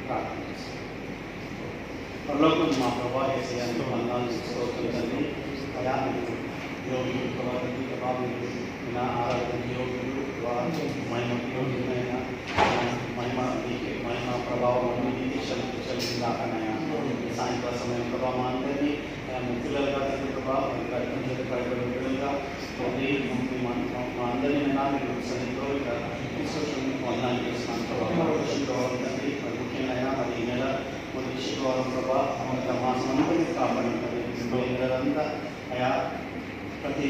ప్రార్థన చేస్తాం. పరలోకం మా ప్రభా యేసయ్యకు వందనాలు స్తోత్రం తండ్రి. అయా మీరు యోగులు ప్రభా తండ్రి ప్రభా మీరు నా ఆరాధన యోగులు మహిమకు యోగ్యులైన మహిమ నీకే మహిమ ప్రభావం నీకే చెల్లిందాకనయా సాయంత్రం సమయం ప్రభావం మా అందరినీ పిల్లలుగా తండ్రి ప్రభా పిల్లలుగా మా అందరినీ మీరు సన్నిధిలో మీకు వందనాలు చేస్తున్నాను ప్రభావం తండ్రి మరి ముఖ్యంగా మరి ఈ నెల మొదటి శుక్రవారం ప్రభా మాసం అందరినీ కాపాడండి. ఈ నెలంతా అయా ప్రతి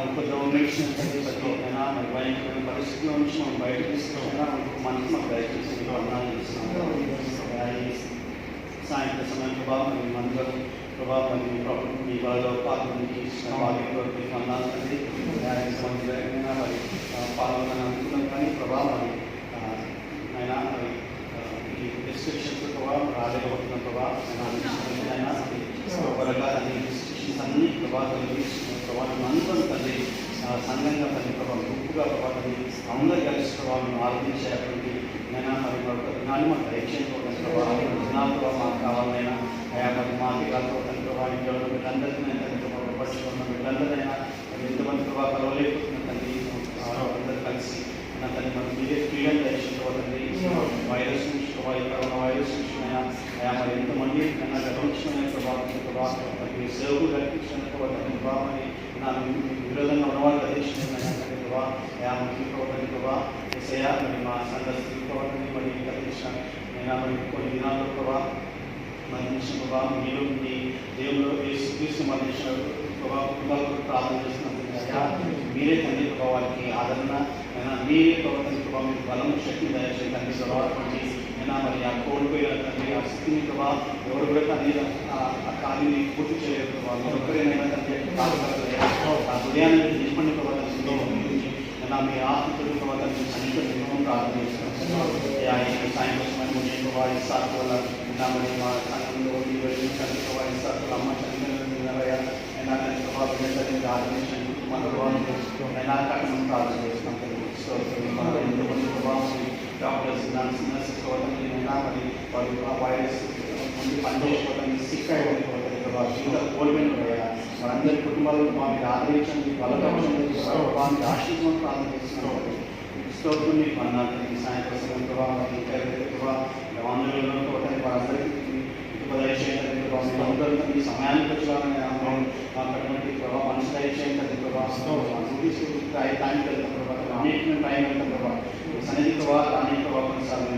ఉపద్రవం ప్రతి అయినా మరి భయంకరమైన పరిస్థితుల్లో నుంచి మనం బయట తీసుకున్నా మనసు మాకు దయచేసి వందనాలు చేస్తున్నాం. సాయంత్రం సమయం ప్రభావం మరి మందరూ ప్రభావం మీ వాళ్ళలో పాల్గొనికి వాళ్ళకి వందనాలు తండ్రి. సంవత్సరమైనా మరి పాల్గొనని అనుకున్నాం కానీ ప్రభావం మరి అయినా మరి ఈ డిస్క్రిప్షన్స్ ప్రభావం రాలేకపోతున్న ప్రభావం అయినా త్వరగా అన్ని డిస్క్రిప్షన్స్ అన్ని ప్రభావం ప్రభావం అందరూ తండ్రి సంఘంగా తండ్రి ప్రభావం గుంపుగా ప్రభావం అందరూ కలిసి ప్రభావం ఆలోచించేటువంటి అయినా మరి దినాన్ని మాకు దయచేసుకోవడం ప్రభావం దినాలు ప్రభావం మాకు కావాలైనా అయా మరి మాకి కాకపోతే ప్రభావం ఇంట్లో బిడ్డలందరికీ పట్టుకున్న బిడ్డలందరైనా ఎంతమంది ప్రభావం కలవలేకపోతున్న తండ్రి అందరూ కలిసి నా తల్లి మనం మీరే ఫ్రీడమ్ దయచేసుకోవాలండి. వైరస్ నుంచి కరోనా వైరస్ నుంచి అయా మరి ఎంతమంది నన్ను గర్వించిన ప్రభావం మరి సేవకు కల్పించిన ప్రభావం నా విరోధంగా ఉన్నవాళ్ళు గర్వించిన ప్రభావం అయా మరి ప్రభావం ఎసయా మరి మా సంఘస్థితి ప్రభావం మరి కల్పించిన అయినా మరి కొన్ని దినాల్లో ప్రభావం మరణించిన ప్రభావం మీరు మీ దేవుడు యేసుక్రీస్తు మరణించిన ప్రభావం కుటుంబాలకు ప్రార్థన చేస్తున్నప్పుడు మీరే తండ్రి ప్రభావానికి ఆదరణ అయినా మీరే ప్రభావం ప్రభావం మీకు బలం శక్తి దయచేసి తండ్రి ప్రభావం అయినా మరి ఆ కోల్పోయిన తండ్రి ఆ స్థితిని ప్రభావం ఎవరు కూడా తండ్రి ఆ కార్యాన్ని పూర్తి చేయలేదు ప్రభావం ఎవరికైనా తండ్రి ఆ హృదయాన్ని నిష్పండి ప్రభావం అయినా మీ ఆత్మకుడు ప్రభావం సన్నిహితం ప్రార్థన చేస్తున్నాం. సాయంత్రం సమయం ప్రభావం ఇస్తారు వల్ల అయినా మరి మా సంఘంలో తండ్రి ప్రభావం ఇస్తారు అమ్మ చనిపోయిన అయినా తండ్రి ప్రభావం ఆదరించండి అయినా మనం ప్రార్థన చేస్తున్నాం. ఎంతమంది ప్రభావం డాక్టర్స్ నర్సెస్ అయినా మరి వాళ్ళు ఆ వైరస్ ముందు పనిచేసుకోవడానికి సిక్ అయిపోతుంది ప్రభావం కోల్పోయిన మనందరి కుటుంబాలను మా మీరు ఆదరించండి బలపరచండి ప్రభావాన్ని ఆశీర్వాదం ప్రార్థన చేస్తున్నాం. స్తోత్రం మీకు అన్నారు సాయంత్రం సమయం ప్రభావం ప్రభావం ఆందోళనలో వారందరికీ దయచేయండి ప్రభావం అందరూ ఈ సమయానికి వచ్చాలని అటువంటి ప్రభావం మనసు దయచేయండి ప్రభావం టైంకి వెళ్తాం ప్రభావం అన్నింటినీ టైం వెళ్తాం ప్రభావం సన్నిధి ప్రభావం అనేక ప్రభావం కొన్నిసార్లు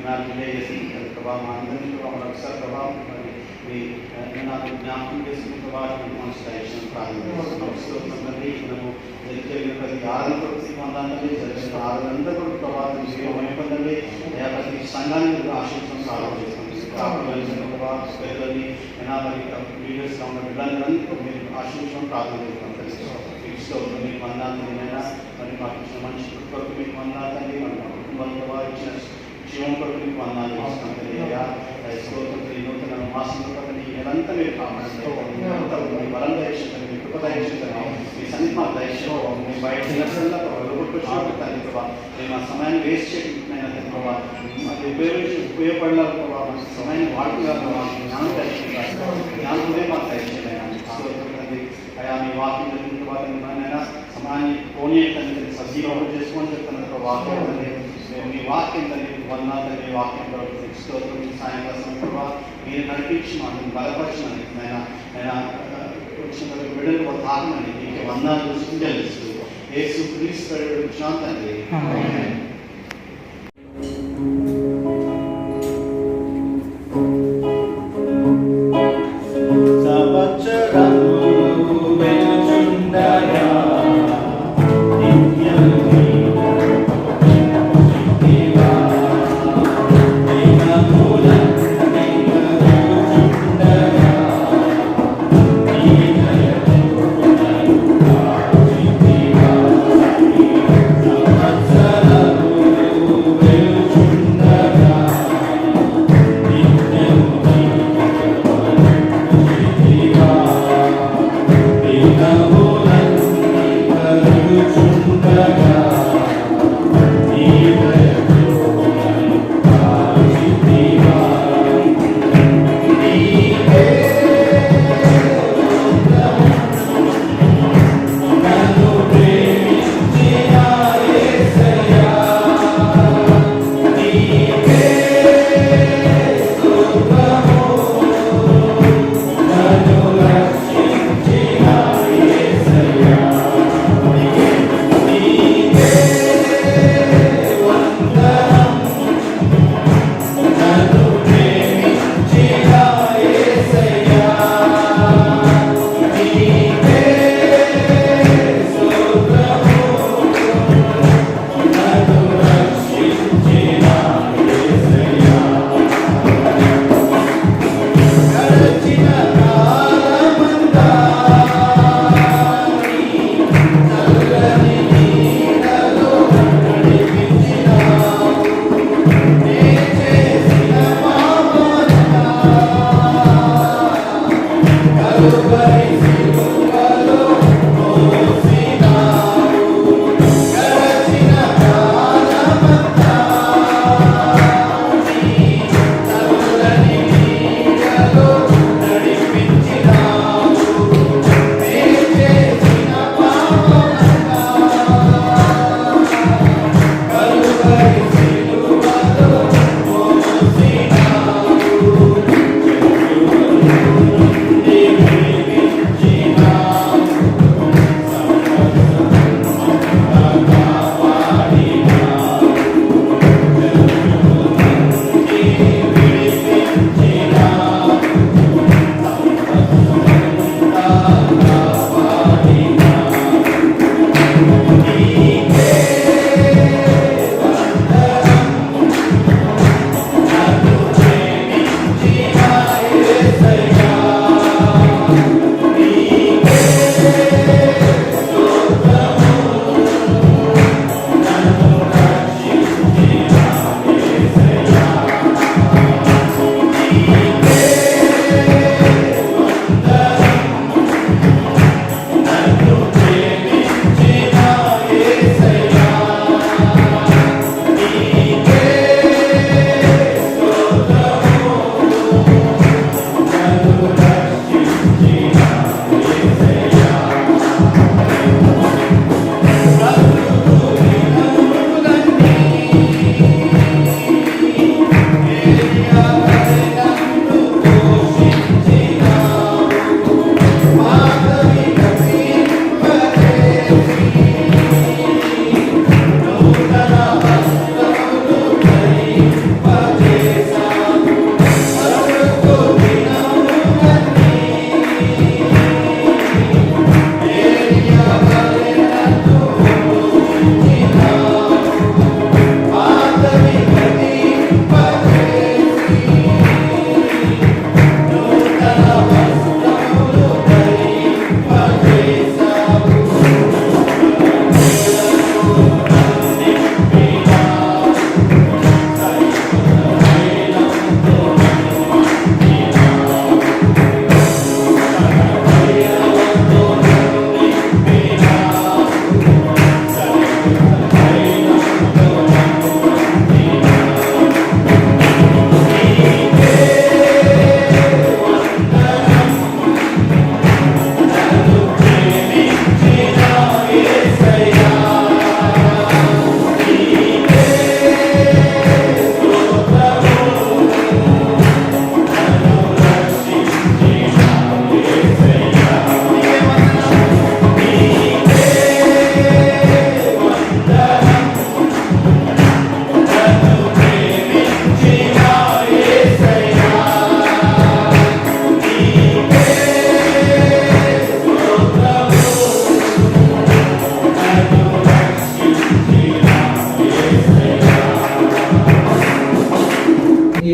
నాకు డిలే చేసి ప్రభావం అందరినీ ప్రభావం ఒకసారి ప్రభావం మరి నాకు జ్ఞాపకం చేసుకున్న ప్రభావం మనసు దయచేసి ప్రారంభించండి. మనము జరిగిన ప్రతి ఆరుని పొందాలంటే జరిగిన ఆరులందరూ కూడా ప్రభావం ఏమైపోతుందండి ప్రతి సంఘాన్ని ఆశించడం ప్రారంభం చేస్తాం. పిల్లల్ని అయినా మరి లీడర్స్గా ఉన్న పిల్లలందరూ మీరు ఆశించడం ప్రార్థన చేస్తాం. మీకు వందాలైనా మరి మాకు ఇచ్చిన మనిషి కొరకు మీకు వందాలండి మరి మా కుటుంబంలో ఇచ్చిన జీవం కొరకు మీకు వందాలు చేస్తాం. నూతన మాసంలో పక్కన ఇదంతా మీరు కాపాడండి బలం దయచేయండి మీ కృప దయచేయండి మీ సన్నిధి మాకు దయచేయండి మీ బయట నిలబడినా తల్లి ప్రభావం మేము ఆ సమయాన్ని వేస్ట్ చేయకుండా ప్రభావం అది ఉపయోగపడలా ప్రభావం సమయాన్ని వాడుతున్నా ప్రభావం జ్ఞానం దయచేయండి జ్ఞానమే మాకు దయచేయండి. అయా మీ వాక్యం జరిగిన తర్వాత సమయాన్ని పోనీ తండ్రి సజీవం చేసుకొని చెప్తున్నారు ప్రభావం మీ వాక్యం తండ్రి వందనాలు మీ వాక్యం స్తోత్రం సాయంత్రం ప్రభావం మీరు నడిపించి మాకు బలపరచమని ఆయన వచ్చిన బిడ్డలు తాకమని మీకు వందనాలు చూసుకుని తెలుసు యేసు క్రీస్తు శాంతండి. Salam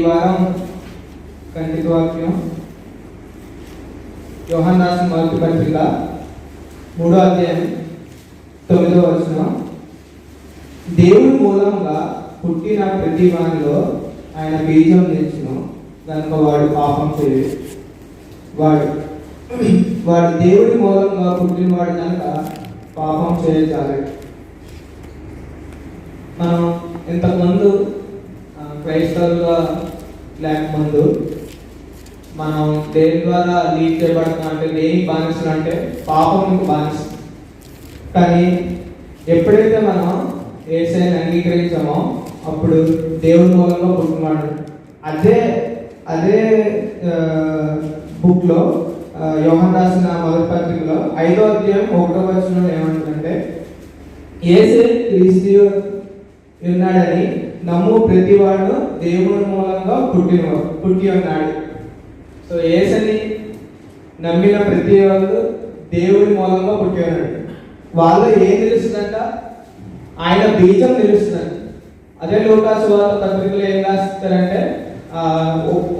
వారం కంటిక వాక్యం యోహాను రాసిన మొదటి పత్రిక 3వ అధ్యాయం 9వ వచనం. దేవుడి మూలంగా పుట్టిన ప్రతి వానిలో ఆయన బీజం నిలిచును కనుక వాడు పాపం చేయడు. వాడు దేవుడి మూలంగా పుట్టినవాడు కనుక పాపం చేయజాలడు. మనం ఇంతకుముందు క్రైస్తవులుగా లేకముందు మనం దేని ద్వారా లీడ్ చేయబడుతున్నాం అంటే దేనికి బానిసలు అంటే పాపంకి బానిస. కానీ ఎప్పుడైతే మనం యేసయ్యని అంగీకరించామో అప్పుడు దేవుడి మూలంగా పుట్టినవాడు. అదే బుక్లో యోహాను రాసిన మొదటి పత్రికలో 5వ అధ్యాయం 1వ వచనం ఏమంటుందంటే, యేసు క్రీస్తు ఉన్నాడని నమ్ము ప్రతివాడు దేవుని మూలంగా పుట్టి ఉన్నాడు. సో యేసుని నమ్మిన ప్రతి వాళ్ళు దేవుడి మూలంగా పుట్టి ఉన్నాడు. వాళ్ళు ఏం తెలుస్తుందంట? ఆయన బీజం తెలుస్తుందంట. అదే లూకాసు వార్త పత్రికలో ఏం రాస్తారంటే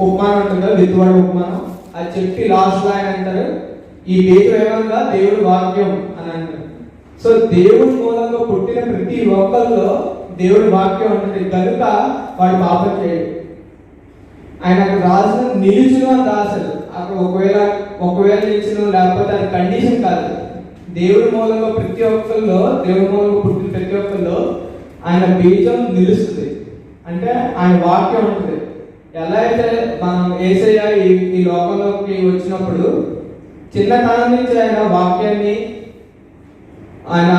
ఉపమానం ఉంటుందో విత్తువాడు ఉపమానం, అది చెప్పి లాస్ట్ లో ఆయన అంటారు ఈ బీజం ఏమనగా దేవుడి వాక్యం అని అంటారు. సో దేవుడి మూలంగా పుట్టిన ప్రతి ఒక్కరిలో దేవుడి వాక్యం ఉంటుంది కనుక వాడు పాపం చేయడు. ఆయన అక్కడ రాసిన నిలుచును అని రాశారు. అక్కడ ఒకవేళ నిలుచును లేకపోతే అది కండిషన్ కాదు. దేవుడి మూలంగా ప్రతి ఒక్కరిలో దేవుడి మూలంగా పుట్టిన ప్రతి ఒక్కరిలో ఆయన బీజం నిలుస్తుంది అంటే ఆయన వాక్యం ఉంటుంది. ఎలా అయితే మనం యేసయ్య ఈ లోకంలోకి వచ్చినప్పుడు చిన్నతనం నుంచి ఆయన వాక్యాన్ని ఆయన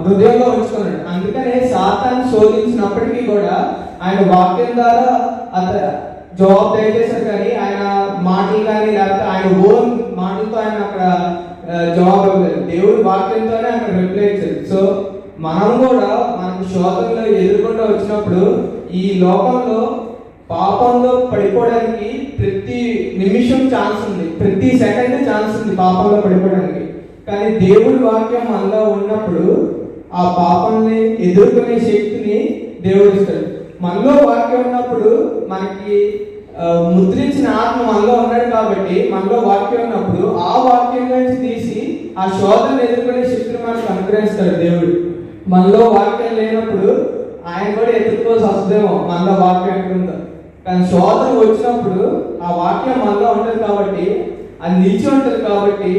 హృదయంలో ఉంచుకున్నాడు. అందుకనే సాతాను శోధించినప్పటికీ కూడా ఆయన వాక్యం ద్వారా జవాబు దయచేశారు. కానీ ఆయన మాటలు కానీ లేకపోతే ఆయన ఓన్ మాటలతో ఆయన అక్కడ జవాబు ఇవ్వలేదు. దేవుడి వాక్యంతోనే అక్కడ రిప్లై ఇచ్చారు. సో మనం కూడా మనకు శోధనలో ఎదుర్కొంటూ వచ్చినప్పుడు ఈ లోకంలో పాపంలో పడిపోవడానికి ప్రతి నిమిషం ఛాన్స్ ఉంది, ప్రతి సెకండ్ ఛాన్స్ ఉంది పాపంలో పడిపోవడానికి. కానీ దేవుడి వాక్యం మనలో ఉన్నప్పుడు ఆ పాపాన్ని ఎదుర్కొనే శక్తిని దేవుడు ఇస్తాడు. మనలో వాక్యం ఉన్నప్పుడు మనకి ముద్రించిన ఆత్మ మనలో ఉన్నాడు కాబట్టి మనలో వాక్యం ఉన్నప్పుడు ఆ వాక్యం నుంచి తీసి ఆ శోధనను ఎదుర్కొనే శక్తిని మనకు అనుగ్రహిస్తాడు దేవుడు. మనలో వాక్యం లేనప్పుడు ఆయన కూడా ఎదుర్కోవాల్సి వస్తుందేమో మనలో వాక్యం ఎక్కడుందో. కానీ శోధన వచ్చినప్పుడు ఆ వాక్యం మనలో ఉంటుంది కాబట్టి అది నిలిచి ఉంటుంది కాబట్టి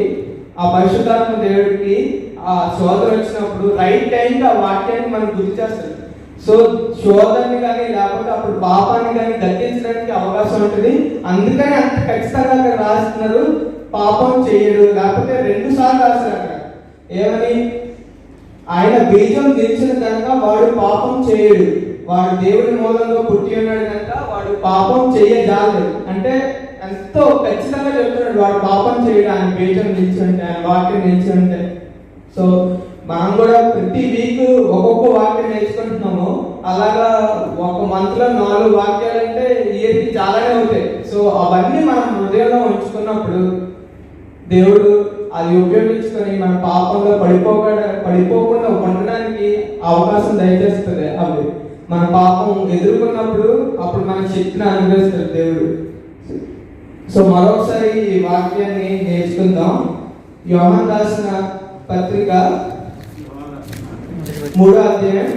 ఆ పరిశుద్ధాత్మ దేవుడికి ఆ శోధన వచ్చినప్పుడు రైట్ టైంకి ఆ వాక్యాన్ని మనం గుర్తు చేస్తాడు. సో శోధనని కానీ లేకపోతే అప్పుడు పాపాన్ని కానీ దక్కించడానికి అవకాశం ఉంటుంది. అందుకని అంత ఖచ్చితంగా అక్కడ రాస్తున్నారు పాపం చేయడు. లేకపోతే 2 సార్లు రాస్తారు అక్కడ ఏమని, ఆయన బీజం నిలిచిన కనుక వాడు పాపం చేయడు. వాడు దేవుడి మూలంలో పుట్టి ఉన్నాడు కనుక వాడు పాపం చేయజాలడు. అంటే ఎంతో ఖచ్చితంగా చెప్తున్నాడు వాడు పాపం చేయడు ఆయన బీజం నిలిచి ఉంటే, ఆయన వాక్యం నిలిచి ఉంటే. సో మనం కూడా ప్రతి వీక్ ఒక్కొక్క వాక్యం నేర్చుకుంటున్నాము. అలాగా ఒక మంత్ లో 4 వాక్యాలు అంటే ఇయర్కి చాలానే అవుతాయి. సో అవన్నీ మనం హృదయంలో ఉంచుకున్నప్పుడు దేవుడు అది ఉపయోగించుకొని మన పాపంలో పడిపోకుండా ఉండడానికి అవకాశం దయచేస్తుంది. అవి మన పాపం ఎదుర్కొన్నప్పుడు అప్పుడు మన శక్తిని అనుగ్రహిస్తాడు దేవుడు. సో మరొకసారి ఈ వాక్యాన్ని నేర్చుకుందాం. యోహాను రాసిన పత్రిక 3వ అధ్యాయం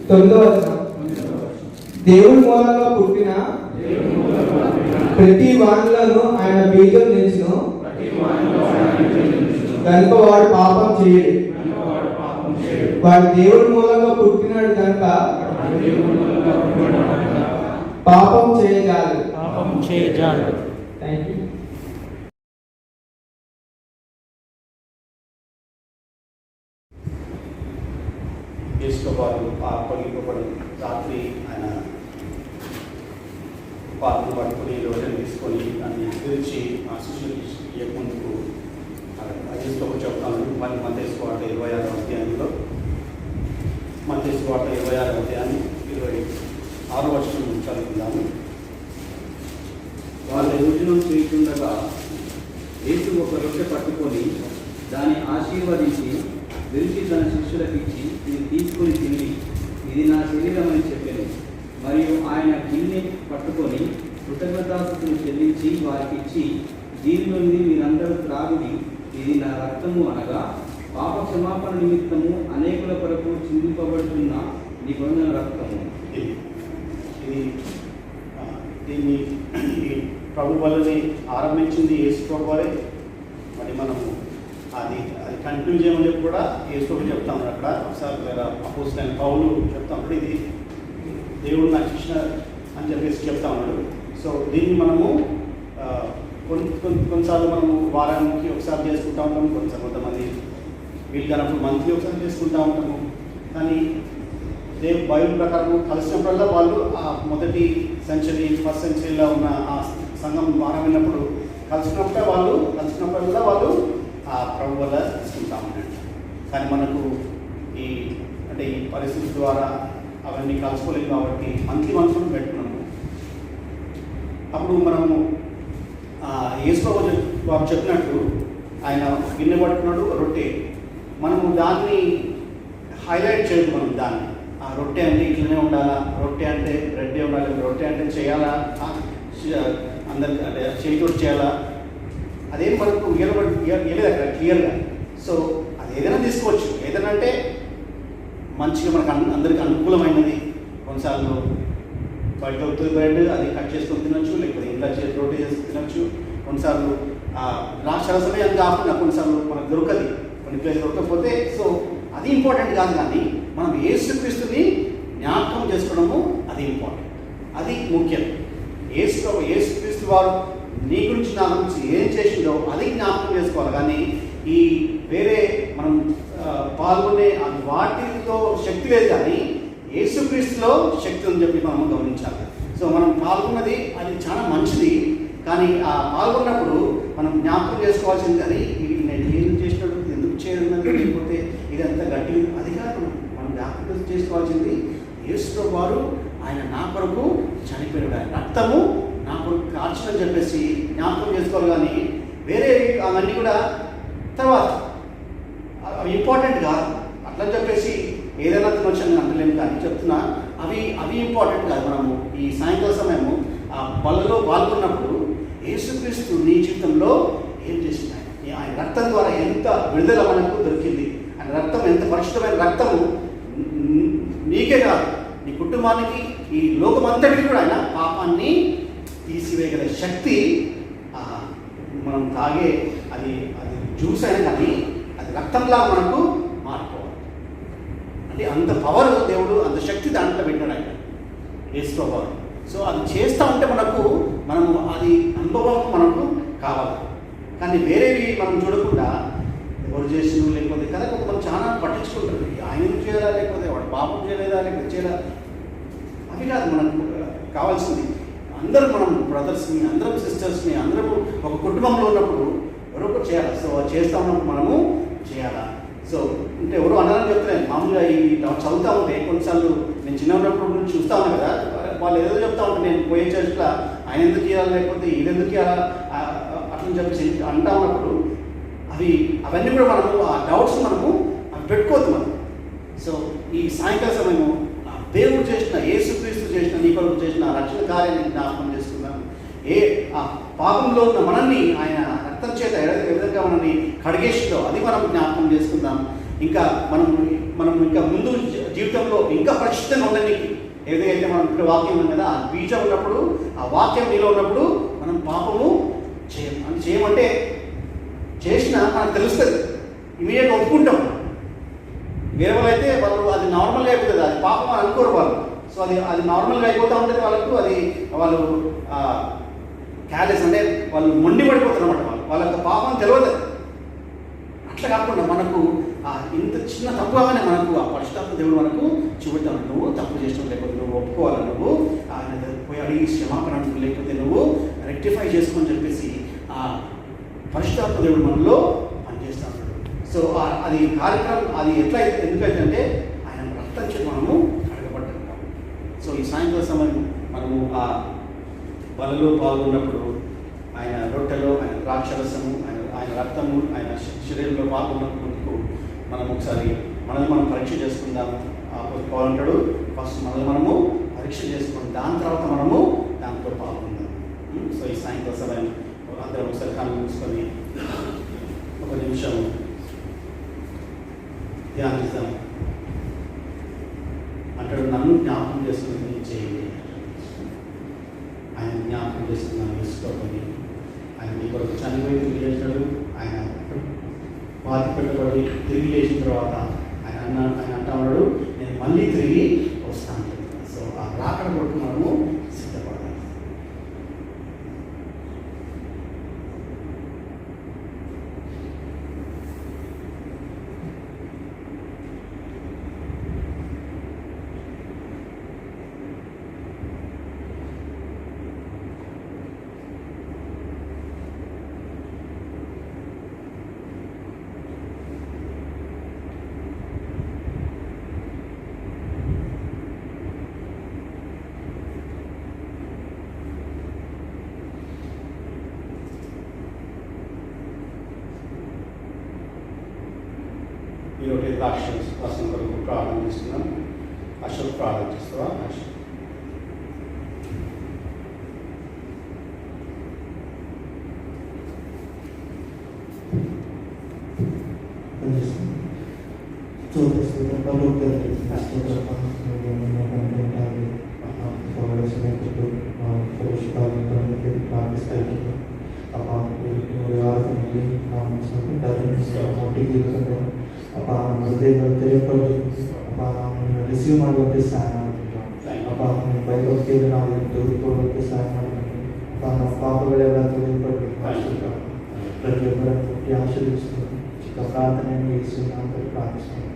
9వ వచనం. దేవుడి మూలంగా పుట్టిన ప్రతి వానిలోనూ ఆయన బీజం నిలిచును కనుక వాడు పాపం చేయడు. వాడు దేవుడి మూలంగా పుట్టినాడు కనుక పాపం చేయజాలడు. Thank you. యేసుతో పాటు పలికిపడి రాత్రి ఆయన పాత్రను పట్టుకుని రోజులు తీసుకొని దాన్ని తెరిచి ఆ శిష్యులకి ఇవ్వకుందుకు యేసుతో చెప్తాను. మళ్ళీ మత్తయి సువార్త 26వ అధ్యాయంలో మత్తయి సువార్త 26వ అధ్యాయం 26వ వచనం చదువుకుందాము. వాళ్ళ భోజనం చేస్తుండగా యేసు ఒక రొట్టె పట్టుకొని దాన్ని ఆశీర్వదించి విరిచి తన శిష్యులకు ఇచ్చి ఇది తీసుకుని తిని ఇది నా శరీరం అని చెప్పాను. మరియు ఆయన గిన్నె పట్టుకొని కృతజ్ఞతాస్తుతులు చెల్లించి వారికి ఇచ్చి, దీని నుండి మీరందరూ త్రాగుడి, ఇది నా రక్తము అనగా పాప క్షమాపణ నిమిత్తము అనేకుల కొరకు చిందింపబడుతున్న నిబంధన రక్తము. దీన్ని ఈ ప్రభు వలని ఆరంభించింది యేసు ప్రభు వారే. మరి మనము అది కంటిన్యూ చేయమని చెప్పి కూడా యేసు ప్రభు చెప్తా ఉన్నాడు. అక్కడ ఒకసారి లేదా అపోజిట్ పౌలు చెప్తా ఉన్నాడు, ఇది దేవుడు నాకు ఇచ్చిన అని చెప్పేసి చెప్తా ఉన్నాడు. సో దీన్ని మనము కొన్నిసార్లు మనము వారానికి ఒకసారి చేసుకుంటూ ఉంటాము, కొంతమంది వీళ్ళు కానప్పుడు మంత్లీ ఒకసారి చేసుకుంటూ ఉంటాము. కానీ బైబిల్ ప్రకారం కలిసినప్పుడల్లా వాళ్ళు ఆ మొదటి సెంచరీ ఫస్ట్ సెంచరీలో ఉన్న ఆ సంఘం వారం వెళ్ళినప్పుడు కలిసినప్పుడల్లా వాళ్ళు ఆ ప్రభు వల్ల తీసుకుంటా ఉన్నాడు. కానీ మనకు ఈ పరిస్థితి ద్వారా అవన్నీ కలుసుకోలేదు కాబట్టి మంత్లీ పెట్టుకున్నాము. అప్పుడు మనము యేసు బాబు చెప్పినట్టు ఆయన గిన్నె పట్టుకున్నాడు, రొట్టె. మనము దాన్ని హైలైట్ చేయదు. మనం దాన్ని ఆ రొట్టె అంటే ఇట్లనే ఉండాలా, రొట్టె అంటే రెడ్డే ఉండాలి, రొట్టె అంటే చేయాలా, అందరికి అంటే చేతితోటి చేయాలా, అదేం మనకు ఇవ్వలేదు అక్కడ క్లియర్గా. సో అది ఏదైనా తీసుకోవచ్చు. ఏదైనా అంటే మంచిగా మనకు అందరికి అనుకూలమైనది. కొన్నిసార్లు బయట దొరుకుతుంది బ్రెడ్, అది కట్ చేసుకొని తినొచ్చు, లేకపోతే ఇంట్లో రోటీ చేసుకుని తినొచ్చు. కొన్నిసార్లు రాక్షరసమే అని కాకుండా కొన్నిసార్లు మనకు దొరకదు, కొన్ని ప్లేస్ దొరకకపోతే. సో అది ఇంపార్టెంట్ కాదు, కానీ మనం యేసుక్రీస్తుని జ్ఞాపకం చేసుకోవడము అది ఇంపార్టెంట్, అది ముఖ్యం. యేసుక్రీస్తు వారు నీ గురించి నా గురించి ఏం చేసిందో అది జ్ఞాపకం చేసుకోవాలి. కానీ ఈ వేరే మనం పాల్గొనే వాటిలో శక్తి లేదు, కానీ యేసుక్రీస్తులో శక్తి ఉందని చెప్పి మనం గమనించాలి. సో మనం పాల్గొన్నది అది చాలా మంచిది, కానీ ఆ పాల్గొన్నప్పుడు మనం జ్ఞాపకం చేసుకోవాల్సింది అది నేను ఏం చేసినట్టు ఎందుకు చేయడం, లేకపోతే ఇదంతా గట్టి అది కాదు. మనం జ్ఞాపకం చేసుకోవాల్సింది యేసు వారు ఆయన నా కొరకు చనిపోయాడు, ఆయన రక్తము నా కొరకు కార్చని చెప్పేసి జ్ఞాపకం చేసుకోవాలి. కానీ వేరే అవన్నీ కూడా తర్వాత అవి ఇంపార్టెంట్ కాదు. అట్లా చెప్పేసి ఏదైనా తినొచ్చని అంటలేము, కానీ చెప్తున్నా అవి ఇంపార్టెంట్ కాదు. మనము ఈ సాయంకాల సమయము ఆ బలలో పాల్గొన్నప్పుడు యేసుక్రీస్తు నీ జీవితంలో ఏం చేసింది, ఆయన రక్తం ద్వారా ఎంత విడుదల మనకు దొరికింది, ఆయన రక్తం ఎంత పరిశుద్ధమైన రక్తము నీకే కాదు నీ కుటుంబానికి, ఈ లోకమంతటికి కూడా ఆయన పాపాన్ని తీసివేయగల శక్తి. మనం తాగే అది జ్యూస్ అయినా కానీ అది రక్తంలా మనకు మారిపోవాలి. అంటే అంత పవర్ దేవుడు, అంత శక్తి దాంట్లో పెట్టాడు ఆయన యేసు పవర్. సో అది చేస్తూ ఉంటే మనము అది అనుభవం మనకు కావాలి. కానీ వేరేవి మనం చూడకుండా ఎవరు చేసిన లేకపోతే కదా కొంతమంది చాలా పట్టించుకుంటారు, ఆయన చేయాలా లేకపోతే వాడు పాపం చేయలేదా లేకపోతే చేయాలా, అవి కాదు మనకు కావాల్సింది. అందరూ మనం బ్రదర్స్ని, అందరం సిస్టర్స్ని, అందరము ఒక కుటుంబంలో ఉన్నప్పుడు ఎవరో ఒకటి చేయాలి. సో చేస్తూ ఉన్నప్పుడు మనము చేయాలా. సో అంటే ఎవరు అనాలని చెప్తున్నాను, మామూలుగా ఈ చదువుతూ ఉంటే కొన్నిసార్లు నేను చిన్న ఉన్నప్పుడు నుంచి చూస్తూ ఉన్నాను కదా, వాళ్ళు ఏదో చెప్తా ఉంటే నేను పోయే చర్చలో ఆయన ఎందుకు చేయాలి లేకపోతే ఇది ఎందుకు చేయాలా అట్లని చెప్పేసి అంటా ఉన్నప్పుడు అవన్నీ కూడా మనము ఆ డౌట్స్ మనము పెట్టుకోవద్దు మనం. సో ఈ సాయంకాల సమయము దేవుడు చేసిన, యేసుక్రీస్తు చేసిన, నీ కొరకు చేసిన రక్షణ కార్యాన్ని జ్ఞాపకం చేసుకున్నాం. ఆ పాపంలో ఉన్న మనల్ని ఆయన రక్తం చేత ఏ విధంగా మనల్ని కడిగేసిందో అది మనం జ్ఞాపకం చేసుకుందాం. ఇంకా మనం ఇంకా ముందు జీవితంలో ఇంకా పరిశుద్ధంగా ఉండడానికి ఏదైతే మనం ఇప్పుడు వాక్యం ఉంది కదా, ఆ బీజం ఉన్నప్పుడు, ఆ వాక్యం నీలో ఉన్నప్పుడు మనం పాపము చేయమంటే చేసినా మనకు తెలుస్తుంది, ఇమీడియట్గా ఒప్పుకుంటాం. వేరే వాళ్ళు అయితే వాళ్ళు అది నార్మల్గా అయిపోతుంది, అది పాపం అని అనుకోరు వాళ్ళు. సో అది నార్మల్గా అయిపోతూ ఉంటుంది వాళ్ళకు. వాళ్ళు క్యాలెస్ అంటే వాళ్ళు మొండి పడిపోతారు అన్నమాట. వాళ్ళకి పాపం తెలియదు. అట్లా కాకుండా మనకు ఇంత చిన్న తప్పుగానే మనకు ఆ పరిశుద్ధాత్మ దేవుడు మనకు చూపెడతాడు. నువ్వు తప్పు చేసినావు, లేకపోతే నువ్వు ఒప్పుకోవాలి, నువ్వు ఆయన పోయి అడిగి క్షమాపణ అంటూ, లేకపోతే నువ్వు రెక్టిఫై చేసుకొని చెప్పేసి ఆ పరిశుద్ధాత్మ దేవుడు మనలో పనిచేస్తాడు. సో అది కార్యక్రమం అది ఎందుకైతే ఆయన రక్తం చేసి మనము అడగబడ్డాం. సో ఈ సాయంత్రం సమయం మనము ఆ బలలో పాల్గొన్నప్పుడు ఆయన రొట్టెలో ఆయన ద్రాక్షరసము, ఆయన రక్తము, ఆయన శరీరంలో పాల్గొన్నందుకు మనం ఒకసారి మనల్ని మనం పరీక్ష చేసుకుందాము. అంటాడు ఫస్ట్ మనల్ని మనము పరీక్ష పరీక్ష చేసుకొని దాని తర్వాత మనము దాంట్లో పాల్గొందాం. సో ఈ సాయంత్రం సమయం అందరం ఒకసారి కళ్ళు మూసుకొని ఒక నిమిషం ధ్యానిస్తాం. అంటాడు, నన్ను జ్ఞాపకం చేసుకుని చేయండి. ఆయన జ్ఞాపకం చేసుకున్నాను వేసుకోవాలి. ఆయన మీ కొరకు చనిపోయి తిరిగి లేచాడు. ఆయన బాధ పెట్టబడి తిరిగి లేచిన తర్వాత ఆయన అంటా ఉన్నాడు, నేను మళ్ళీ తిరిగి వస్తాను. సో ఆ రాకడ కొరకు మనము సిద్ధపడాలి. ఈరోజు రాష్ట్రం కొరకు ప్రార్థన చేస్తున్నాం. అశోక్ ప్రార్థన చేస్తావా? అశోక్ ರಿಸೀವ್ ಮಾಡುವಂತೆ ಸಹಾಯ ಮಾಡ್ತಿದ್ದ. ಅಪ್ಪ ನಮ್ಮ ಬೈಬಲ್ಗೆ ನಾವು ತೆಗೆದುಕೊಳ್ಳುವಂತೆ ಸಹಾಯ ಮಾಡ್ತೀವಿ. ಅಪ್ಪ ನಮ್ಮ ಪಾಪಗಳೆಲ್ಲ ತೆಗೆದುಕೊಳ್ಬೇಕು. ಪ್ರತಿಯೊಬ್ಬರ ಕೊಟ್ಟು ಆಶೀರ್ವಿಸ್ತೀನಿ. ಚಿಕ್ಕ ಪ್ರಾರ್ಥನೆಯನ್ನು ಯೇಸು ನಾಮದಲ್ಲಿ ಪ್ರಾರ್ಥಿಸ್ತೀನಿ.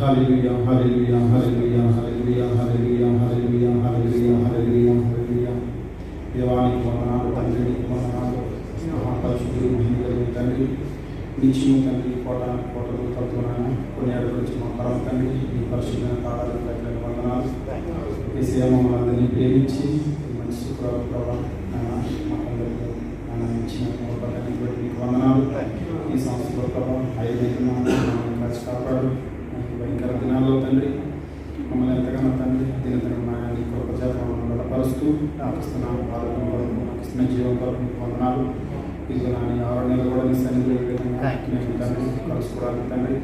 Hallelujah, hallelujah, hallelujah, hallelujah, hallelujah, hallelujah, hallelujah, hallelujah, hallelujah. దేవానికి వందనాలు, తండ్రికి వందనాలు, మహాపరిశుద్ధుడు మహిమగలిగిన తండ్రి, నిత్యము తండ్రి, కోటలు తత్వనాయన కొన్ని అడుగులు వచ్చి మా పరమ తండ్రి, మీ పరిశుద్ధమైన కాలాలకు తగిన వందనాలు. ఈ సేవ మమ్మల్ని ప్రేమించి మంచి ప్రభావం మాకందరికీ ఆయన ఇచ్చిన పథకాన్ని బట్టి మీకు వందనాలు. ఈ సంస్థ ప్రభావం 5 కలిసి కాపాడు. భయంకర దినాల్లో తండ్రి మమ్మల్ని ఎంతగానో తండ్రి దినదినమాయాన్ని కృపచేతను బలపరుస్తూ ఆపిస్తున్నాను. పాలన వరకు నాకు ఇస్తున్న జీవం వరకు మీకు వందనాలు. ఇది నా 6 నెలలు కూడా మీ సన్నిధిలో ఈ విధంగా నేను తండ్రి కలుసుకోవడానికి తండ్రి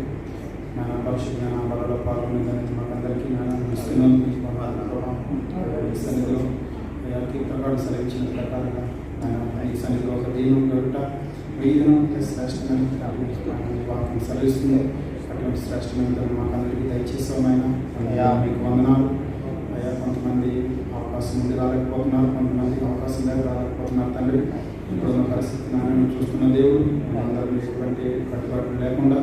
నాన్న పరిశుద్ధమైన బలలో పాల్గొనే తండ్రి మాకందరికీ నాన్న ఇస్తున్నాను. మీకు వందనాలు కూడా ఈ సన్నిధిలో కీర్తనగాడు సెలవించిన ప్రకారంగా ఆయన ఈ సన్నిధిలో ఒక దీనం గడుట 1000 దినం శ్రేష్టమైన వాక్యం సెలవిస్తుంది. అటువంటి శ్రేష్టమైన మాకందరికీ దయచేస్తామైనా అయ్యా మీకు వందనాలు. అయ్యా కొంతమంది అవకాశం ముందు రాలేకపోతున్నారు, కొంతమంది అవకాశం లేక రాలేకపోతున్నారు తండ్రి. ఇప్పుడున్న పరిస్థితి నాన్న చూస్తున్న దేవుడు మేమందరం ఎటువంటి కట్టుబాట్లు లేకుండా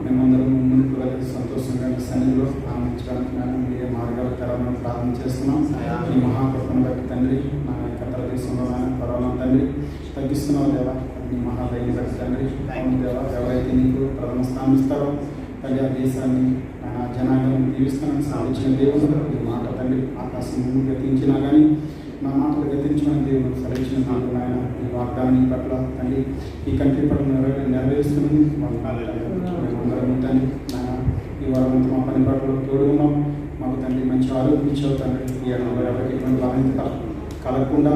మేమందరం ముందుకు వెళ్ళి సంతోషంగా మీ సన్నిధిలో ఆనందించడానికి నాన్న మీరే మార్గాలు తెరవడం ప్రార్థన చేస్తున్నాం. ఈ మహాకృపను బట్టి తండ్రి నా యొక్క దేశంలో నాన్న పర్వాలను తండ్రి తగ్గిస్తున్నావు దేవా. నీ మహాదైని బట్టి తండ్రి అవును దేవా. ఎవరైతే నీకు ప్రథమ స్థానం ఇస్తారో తల్లి ఆ దేశాన్ని జనాంగాన్ని దీవిస్తానని సాధించిన దేవుడు ఈ మాట తండ్రి ఆకాశం ముందు గతించినా కానీ నా మాటలు గతించమని దేవుడు సరించిన దేవుడు ఆయన ఈ వాగ్దానం పట్ల తండ్రి ఈ కంట్రీ పట్ల నెరవేరుస్తున్నది మేమందరం తండ్రి నాయన ఈ వారం మా పని పట్ల తోడు ఉన్నాం. మాకు తండ్రి మంచి ఆరోగ్యం ఇచ్చావు తండ్రి. ఈ ఏడాది ఎవరికి ఎటువంటి బాధ్యత కలగకుండా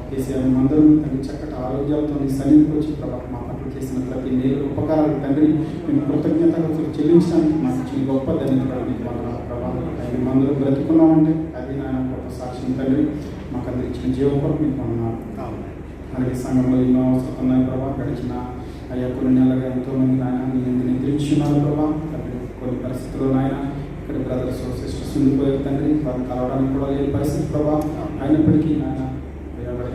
కేసీఆర్ అందరూ తండ్రి చక్కటి ఆరోగ్యాలతో నీ సన్నిధికి వచ్చి ప్రభావం మా పట్ల చేసిన ప్రతి నేరు ఉపకారాలు తండ్రి మేము కృతజ్ఞతగా చెల్లించడానికి మాకు ఇచ్చిన గొప్ప ధన్యత మీకు వందనాలు ప్రభావం. మేమందరూ బ్రతుకున్నామంటే అది నాయన గొప్ప సాక్ష్యం తండ్రి. మాకు అందరూ ఇచ్చిన జీవం కొరకు మీకు వందనాలు. అలాగే సంఘంలో ఎన్నో అవసరం ఉన్నాయి ప్రభావం. గడిచిన అయ్యా కొన్ని నెలలుగా ఎంతోమంది నాయన మీ ఎందుకు నిద్రించున్నారు ప్రభావ తండ్రి. కొన్ని పరిస్థితుల్లో నాయన ఇక్కడ బ్రదర్స్ సిస్టర్స్ ఉండిపోయారు తండ్రి, వారిని కలవడానికి కూడా లేని పరిస్థితి ప్రభావ. అయినప్పటికీ నాయన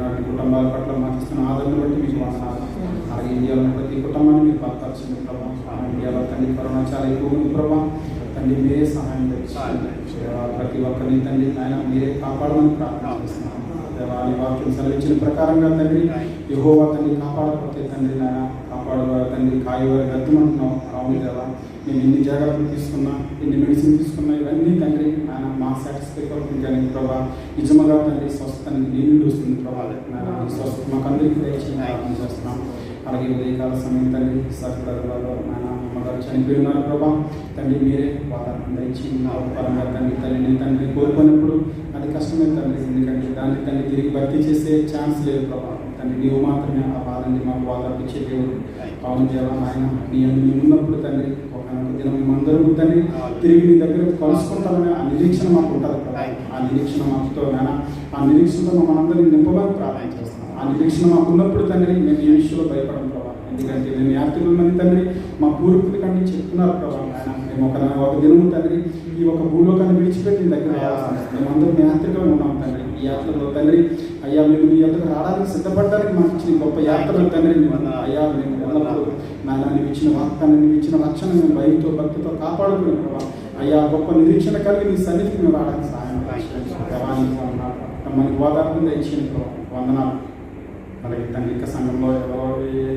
నాటి కుటుంబాల పట్ల మాకు ఇస్తున్న ఆదరణ బట్టి మీకు వందనాలు. అలాగే ఇండియాలో ప్రతి కుటుంబాన్ని మీరు బలపరచండి ప్రభావ. ఇండియాలో తండ్రి కరోనా చాలా ఎక్కువ ఉంది ప్రభావ. తండ్రి మీరే సహాయం చేయండి. ప్రతి ఒక్కరిని తండ్రి నాయన మీరే కాపాడమని ప్రార్థన చేస్తున్నాను. దేవాని వాక్యం సెలవించిన ప్రకారంగా తండ్రి యెహోవా తండ్రి కాపాడకపోతే తండ్రి నాయన కాపాడేవారు తండ్రి కాయవారు వ్యర్థమంటున్నాం. అవును దేవా, మేము ఎన్ని జాగ్రత్తలు తీసుకున్నా, ఎన్ని మెడిసిన్ తీసుకున్నా, ఇవన్నీ తండ్రి ఆయన మా సాటిస్ఫై కొరకు కానీ ప్రభావ నిజంగా తండ్రి స్వస్థతని నీళ్ళు వస్తుంది ప్రభావ. ఈ స్వస్థత మాకు అందరికీ దయచేసి ప్రార్థన చేస్తున్నాం. అలాగే ఉదయకాల సమయం తండ్రి సర్కారులలో నాయన అమ్మగారు చనిపోయినారు ప్రభావ. తండ్రి మీరే వాతావరణం దయచి పరంగా తండ్రి తల్లిని తండ్రి కోరుకున్నప్పుడు అది కష్టమే తండ్రి, ఎందుకంటే దాన్ని తండ్రి తిరిగి భర్తీ చేసే ఛాన్స్ లేదు ప్రభావ. తండ్రి నీవు మాత్రమే ఆ బాధని మాకు వాదాపించే దేవుడు. అవును దేవా ఆయన నీ ఉన్నప్పుడు తండ్రి ఒక దినం మేమందరూ తండ్రి తిరిగి నీ దగ్గర కలుసుకుంటామని ఆ నిరీక్షణ మాకు ఉంటుంది కదా. ఆ నిరీక్షణ మాకుతో నాయన ఆ నిరీక్షణతో మనందరినీ నింపమని ప్రార్థన చేస్తున్నాం. ఆ నిరీక్షణ మాకు ఉన్నప్పుడు తండ్రి మేము ఈ విషయంలో భయపడం ప్రభావ. ఎందుకంటే మేము యాత్రికుల మంది తండ్రి మా పూర్వీకుల కంటే చెప్తున్నారు ప్రభావ. ఆయన మేము ఒక దినము తండ్రి ఈ ఒక భూలోకాన్ని విడిచిపెట్టి నీ దగ్గర మేమందరం యాత్రికులు ఉన్నాం తండ్రి. ఈ యాత్రలో తండ్రి అయ్యా మేము మీ యాత్రకు రావడానికి సిద్ధపడడానికి మాకు ఇచ్చిన గొప్ప యాత్రలు తండ్రి అయ్యా మేము ఎల్లప్పుడూ నాయన నీవు ఇచ్చిన వాగ్దాన్ని నీవు ఇచ్చిన రక్షణ మేము భయంతో భక్తితో కాపాడుకునే ప్రభావ. అయ్యా గొప్ప నిరీక్షణ కలిగి నీ సన్నిధికి మేము రావడానికి సహాయం మనకి వాతావరణం ఇచ్చిన వందనాలు. అలాగే తండ్రి ఇంకా సంఘంలో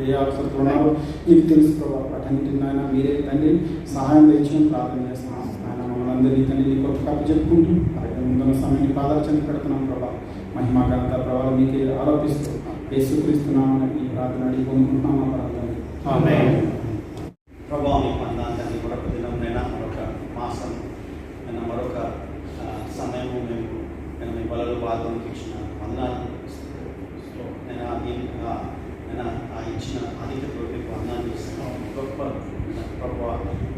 ఏ అవసరం ఉన్నారో నీకు తెలుసు ప్రభావ. వాటన్నిటిని నాయన మీరే తండ్రి సహాయం తెచ్చి ప్రార్థన చేస్తున్నాం. ఆయన మమ్మల్ని అందరినీ తండ్రి నీ కొత్త కాపీ చెప్పుకుంటూ అలాగే ముందున్న సమయాన్ని పాదాలు చెంది పెడుతున్నాం ప్రభావ. మహిమా ఘనత ప్రభావం మీకే ఆరోపిస్తూ యేసుక్రీస్తున్నామని ఈ ప్రార్థన అడిగి పొందుకుంటున్నాం మా ప్రార్థన. ప్రభావం మీకు వందనాలు. మరొక దినం మరొక మాసం మరొక సమయము మేము మీ బలలో భాగంకి ఇచ్చిన వందనాలు. నేను ఇచ్చిన అధికతో మీకు వందనాలు చేస్తున్నాను. గొప్ప ప్రభావ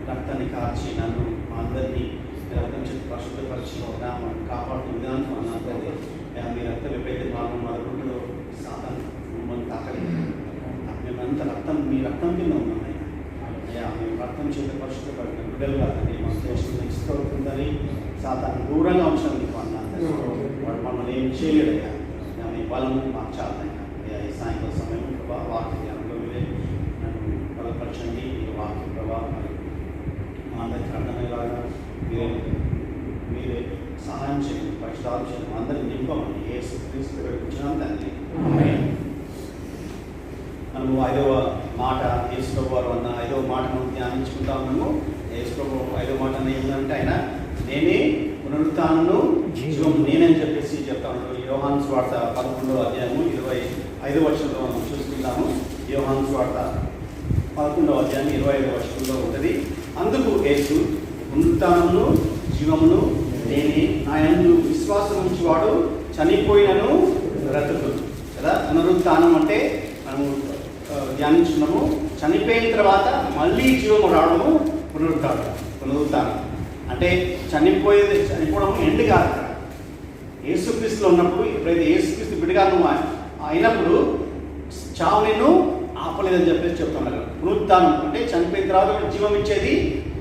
రక్తాన్ని కార్చి నన్ను మా అందరినీ రక్తం చెప్పి పరిశుద్ధపరిచి కాపాడుతున్న విధానం అన్నది మీ రక్తం ఎప్పుడైతే భాగం మొదలుకుంటుందో సాతాను మమ్మల్ని తాకలేదు. మేమంతా రక్తం మీ రక్తం కింద ఉన్నాం అయ్యా. మేము రక్తం చేత పరిశుద్ధపడిన బిడ్డలుగా అది మా దేశం నెక్స్ట్ అవుతుందని సాతాను దూరంగా ఉంచాలి మీకు అన్నది. వాడు మమ్మల్ని ఏం చేయలేదయ్యా. మీ బలము మాకు చాలయ్యా. ఈ సాయంకాల సమయం ప్రభావ వాక్య ధ్యానంలో మీరే నన్ను బలపరచండి. ఈ వాక్య ప్రభావం మా అందరికి అర్థమయ్యేలాగా మీరే సహాయం చేయండి. పరిష్కారం చేయండి. అందరినీ నింపమని యేసుక్రీస్తు వచ్చినాం తండ్రి. మనము 5వ మాట యేసుప్రభు వారు అన్న 5వ మాట మనం ధ్యానించుకుంటా ఉన్నాము. యేసుప్రభు 5వ మాట ఏమిటంటే ఆయన నేనే పునరుత్థానము జీవము నేనని చెప్పేసి చెప్తా ఉంటారు. యోహాను సువార్త 11వ అధ్యాయము 25వ వచనంలో మనం చూసుకుంటాము. యోహాను సువార్త 11వ అధ్యాయం 25వ వచనంలో ఉంటుంది. అందుకు యేసు పునరుత్థానమును జీవమును నేనే, నా యందు విశ్వాసం ఉంచువాడు చనిపోయినను బ్రతుకును కదా. పునరుత్థానం అంటే మనము ధ్యానించున్నాము. చనిపోయిన తర్వాత మళ్ళీ జీవము రావడము పునరుత్థానం అంటే చనిపోవడం ఎండ్ కాదు. యేసుక్రీస్తులో ఉన్నప్పుడు ఎప్పుడైతే యేసుక్రీస్తు బిడ్డగా నువ్వు అయినప్పుడు చావు నిన్ను ఆపలేదని చెప్పేసి చెప్తున్నారు. పునరుత్థానం అంటే చనిపోయిన తర్వాత జీవం ఇచ్చేది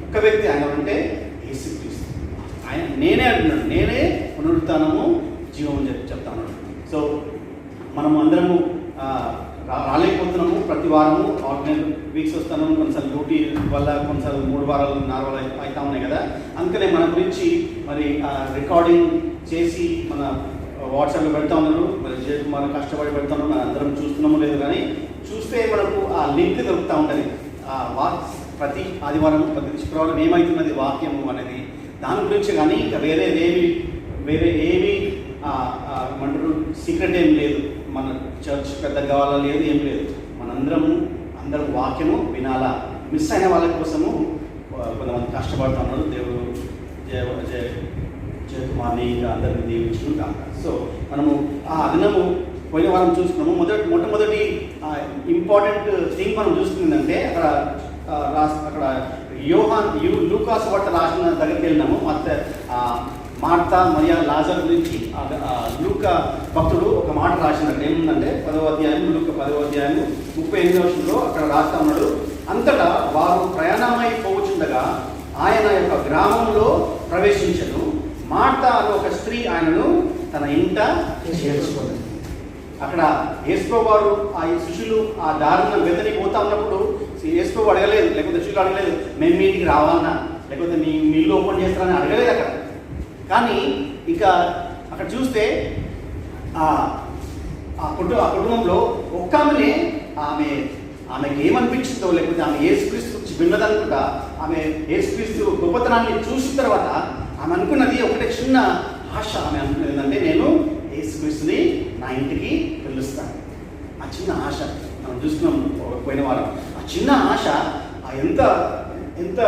ఒక్క వ్యక్తి, ఆయన అంటే యేసుక్రీస్తు. ఆయన నేనే అంటున్నాడు, నేనే పునరుత్థానము జీవం అని చెప్తాను. సో మనము అందరము రాలేకపోతున్నాము. ప్రతి వారము ఆర్డినరీ వీక్స్ వస్తాను. కొన్నిసార్లు డ్యూటీ వల్ల కొన్నిసార్లు 3 వారాలు 4 వారాలు అవుతా ఉన్నాయి కదా. అందుకనే మన గురించి మరి రికార్డింగ్ చేసి మన వాట్సాప్లో పెడతా ఉన్నారు. మరి జయకుమార్ కష్టపడి పెడతా ఉన్నారు. మనం అందరం చూస్తున్నామో లేదు కానీ చూస్తే మనకు ఆ లింక్ దొరుకుతూ ఉంటుంది. ప్రతి ఆదివారం ప్రతి శుక్రవారం ఏమవుతున్నది వాక్యము అనేది దాని గురించి. కానీ ఇంకా వేరే ఏమి ఏమంటారు సీక్రెట్ ఏం లేదు. మన చర్చ్ పెద్ద కావాలా లేదు, ఏం లేదు. అందరం వాక్యము వినాలా. మిస్ అయిన వాళ్ళ కోసము కొంతమంది కష్టపడుతున్నారు. దేవుడు జయకుమార్ని ఇంకా అందరినీ దీవించడం కాక. సో మనము ఆ దినము పోయిన వారం చూస్తున్నాము. మొట్టమొదటి ఇంపార్టెంట్ థింగ్ మనం చూస్తుందంటే అక్కడ లూకాసు వార్త రాసిన దగ్గరికి వెళ్ళినాము. మార్తా మరియా లాజర్ గురించి లూకా భక్తుడు ఒక మాట రాసినట్టు ఏముందంటే 10వ అధ్యాయం లూకా 10వ అధ్యాయం 38వ అక్కడ రాస్తా ఉన్నాడు. అంతటా వారు ప్రయాణమై పోవచుండగా ఆయన యొక్క గ్రామంలో ప్రవేశించను. మార్తా అనే ఒక స్త్రీ ఆయనను తన ఇంట చేర్చుకుంది. అక్కడ యేసుప్రభు వారు ఆ శిష్యులు ఆ దారిన బెతని పోతా ఉన్నప్పుడు యేసుప్రభు అడగలేదు, లేకపోతే శిష్యులు అడగలేదు మేము మీ ఇంటికి రావాలన్నా, లేకపోతే మీ ఇల్లు ఓపెన్ చేస్తారని అడగలేదు అక్కడ. కానీ ఇక అక్కడ చూస్తే ఆ కుటుంబంలో ఒక్క ఆమెనే ఆమెకి ఏమనిపించిందో, లేకపోతే ఆమె యేసుక్రీస్తు గురించి విన్నదనుకుంటా ఆమె యేసుక్రీస్తు గొప్పతనాన్ని చూసిన తర్వాత ఆమె అనుకున్నది ఒకటే చిన్న ఆశ. ఆమె అనుకున్నది ఏంటంటే నేను యేసుక్రీస్తుని నా ఇంటికి పిలుస్తాను. ఆ చిన్న ఆశ మనం చూస్తున్నాం పోయిన వారం. ఆ చిన్న ఆశ ఎంత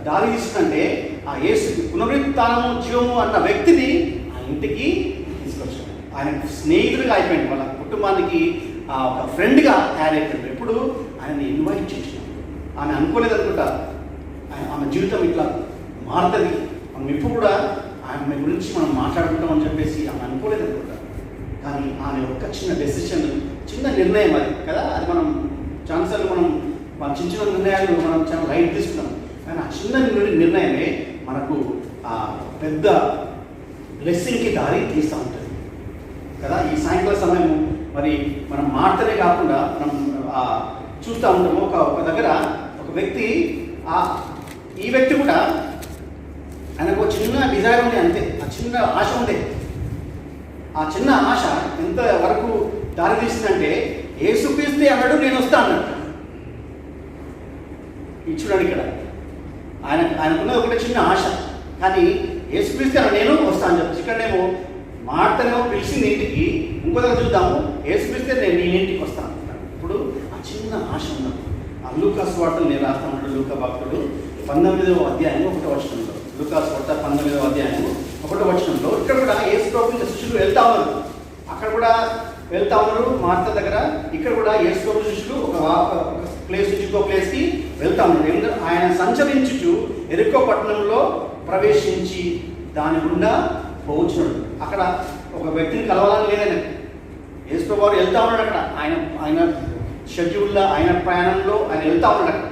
దారి తీస్తుందంటే ఆ యేసు పునరుత్థానము జీవము అన్న వ్యక్తిని ఆ ఇంటికి తీసుకొచ్చాడు. ఆయన స్నేహితుడిగా అయిపోయింది, వాళ్ళ కుటుంబానికి ఒక ఫ్రెండ్గా తయారైపోయాడు. ఎప్పుడు ఆయన్ని ఇన్వైట్ చేసినాడు. ఆమె అనుకోలేదు అనుకుంటా ఆమె జీవితం ఇట్లా మారుతుంది, మనం ఇప్పుడు కూడా ఆమె గురించి మనం మాట్లాడుకుంటామని చెప్పేసి ఆమె అనుకోలేదు అనుకుంటా. కానీ ఆమె ఒక్క చిన్న డెసిషన్, చిన్న నిర్ణయం అది కదా. అది మనం చాలాసార్లు మన చిన్న చిన్న నిర్ణయాలు మనం చాలా లైట్ తీసుకున్నాం. కానీ ఆ చిన్న నిర్ణయమే మనకు ఆ పెద్ద బ్లెస్సింగ్కి దారి తీస్తూ ఉంటుంది కదా. ఈ సాయంకాల సమయం మరి మనం మాటనే కాకుండా మనం చూస్తూ ఉంటాము. ఒక దగ్గర ఒక వ్యక్తి, ఈ వ్యక్తి కూడా ఆయనకు చిన్న డిజైర్ ఉంది అంతే, ఆ చిన్న ఆశ ఉంది. ఆ చిన్న ఆశ ఎంత వరకు దారి తీసిందంటే యేసుక్రీస్తు అన్నాడు నేను వస్తా అన్నాడు. చూడండి ఇక్కడ ఆయనకున్నది ఒకటే చిన్న ఆశ, కానీ యేసుక్రీస్తు అన్నాడు నేను వస్తా అని చెప్పి. ఇక్కడనేమో మార్తనేమో పిలిచింది ఇంటికి, ఇంకో దగ్గర చూద్దాము యేసుక్రీస్తు నేను ఇంటికి వస్తాను. ఇప్పుడు ఆ చిన్న ఆశ ఉన్నప్పుడు ఆ లూకా సువార్తలు నేను రాస్తా ఉన్నాడు. లూకా భక్తుడు 19వ అధ్యాయం 1వ వచనంలో, లూకా సువార్త 19వ అధ్యాయం 1వ వచనంలో ఇక్కడ కూడా యేసు ప్రభువు శిష్యులు వెళ్తా ఉన్నారు. అక్కడ కూడా వెళ్తా ఉన్నారు మార్త దగ్గర. ఇక్కడ కూడా యేసు ప్రభు శిష్యులు ఒక ప్లేస్ నుంచి ఇంకో ప్లేస్కి వెళ్తా ఉన్నారు. ఎందుకంటే ఆయన సంచరించుచు ఎరికో పట్టణంలో ప్రవేశించి దాని గుండా పోవచ్చున్నాడు. అక్కడ ఒక వ్యక్తిని కలవాలని లేదని యేసు ప్రభు వారు వెళ్తా ఉన్నాడు. అక్కడ ఆయన షెడ్యూల్లో ఆయన ప్రయాణంలో ఆయన వెళ్తా ఉన్నాడు అక్కడ.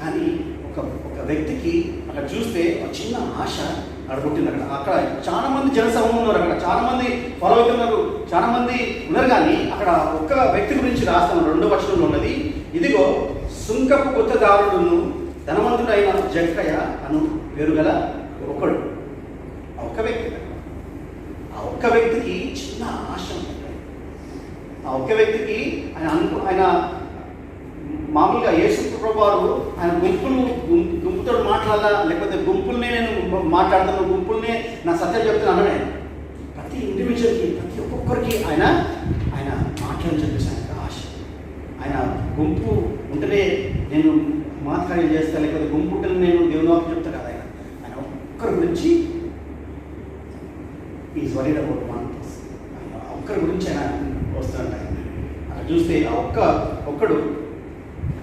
కానీ ఒక వ్యక్తికి అక్కడ చూస్తే ఒక చిన్న ఆశ అడుగుతుంది. అక్కడ చాలా మంది జనసమూహం ఉన్నారు, అక్కడ చాలా మంది ఫాలో అవుతున్నారు, చాలా మంది ఉన్నారు. కానీ అక్కడ ఒక్క వ్యక్తి గురించి రాస్తాను. 2వ వచనంలో ఉన్నది, ఇదిగో సుంకపు గుత్తదారుడును ధనవంతుడైన జక్కయ్య అను పేరు గల ఒకడు. ఆ ఒక్క వ్యక్తికి చిన్న ఆశ ఉంటుంది. ఆ ఒక్క వ్యక్తికి ఆయన మామూలుగా యేసు ప్రభు వారు ఆయన గుంపుతో మాట్లాడాలా, లేకపోతే గుంపుల్నే నేను మాట్లాడుతాను, గుంపుల్నే నా సత్యం చెప్తున్నాను అన్నాడు. ప్రతి ఇండివిజువల్కి, ప్రతి ఒక్కొక్కరికి ఆయన మాట్లాడని చెప్పేసి ఆయనకు ఆశ. ఆయన గుంపు ఉంటేనే నేను మాత్కార్యం చేస్తాను, లేకపోతే గుంపు ఉంటేనే నేను దేవుని వాక్యం చెప్తాను కదా. ఆయన ఒక్కరి గురించి is worried about one person. ఒక్కరి గురించి ఆయన వస్తాడంట. అక్కడ చూస్తే ఆ ఒక్కడు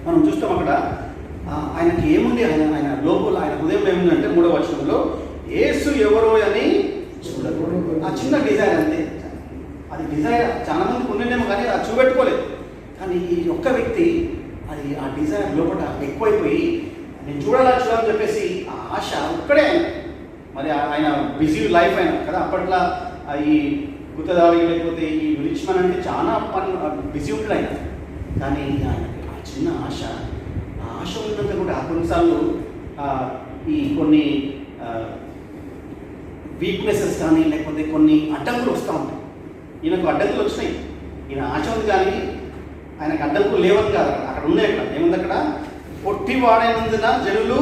మనం చూస్తాం. అక్కడ ఆయనకి ఏముంది, ఆయన లోపల ఆయన హృదయంలో ఏముందంటే 3వ వచనంలో యేసు ఎవరో అని చూడకూడదు. ఆ చిన్న డిజైర్ అంతే. అది డిజైర్ చాలా మందికి ఉండేమో కానీ అది చూపెట్టుకోలేదు. కానీ ఈ ఒక్క వ్యక్తి ఆ డిజైర్ లోపల ఎక్కువైపోయి నేను చూడాలని చెప్పేసి ఆ ఆశ ఒక్కడే. మరి ఆయన బిజీ లైఫ్ అయినా కదా. అప్పట్లో ఈ గుత్తదారి లేకపోతే ఈ రిచ్ మ్యాన్ అంటే చాలా బిజీ ఉంటాడు ఆయన. కానీ ఆయన చిన్న ఆశ, ఆ ఆశ ఉన్నంత కూడా కొన్నిసార్లు ఈ కొన్ని వీక్నెసెస్ కానీ లేకపోతే కొన్ని అడ్డంకులు వస్తూ ఉంటాయి. ఈయనకు అడ్డంకులు వచ్చినాయి. ఈయన ఆశ ఉంది కానీ ఆయనకు అడ్డంకులు లేవని కాదు. అక్కడ ఉన్నాయి. అక్కడ ఏముంది, అక్కడ పొట్టి వాడైనందున జనులు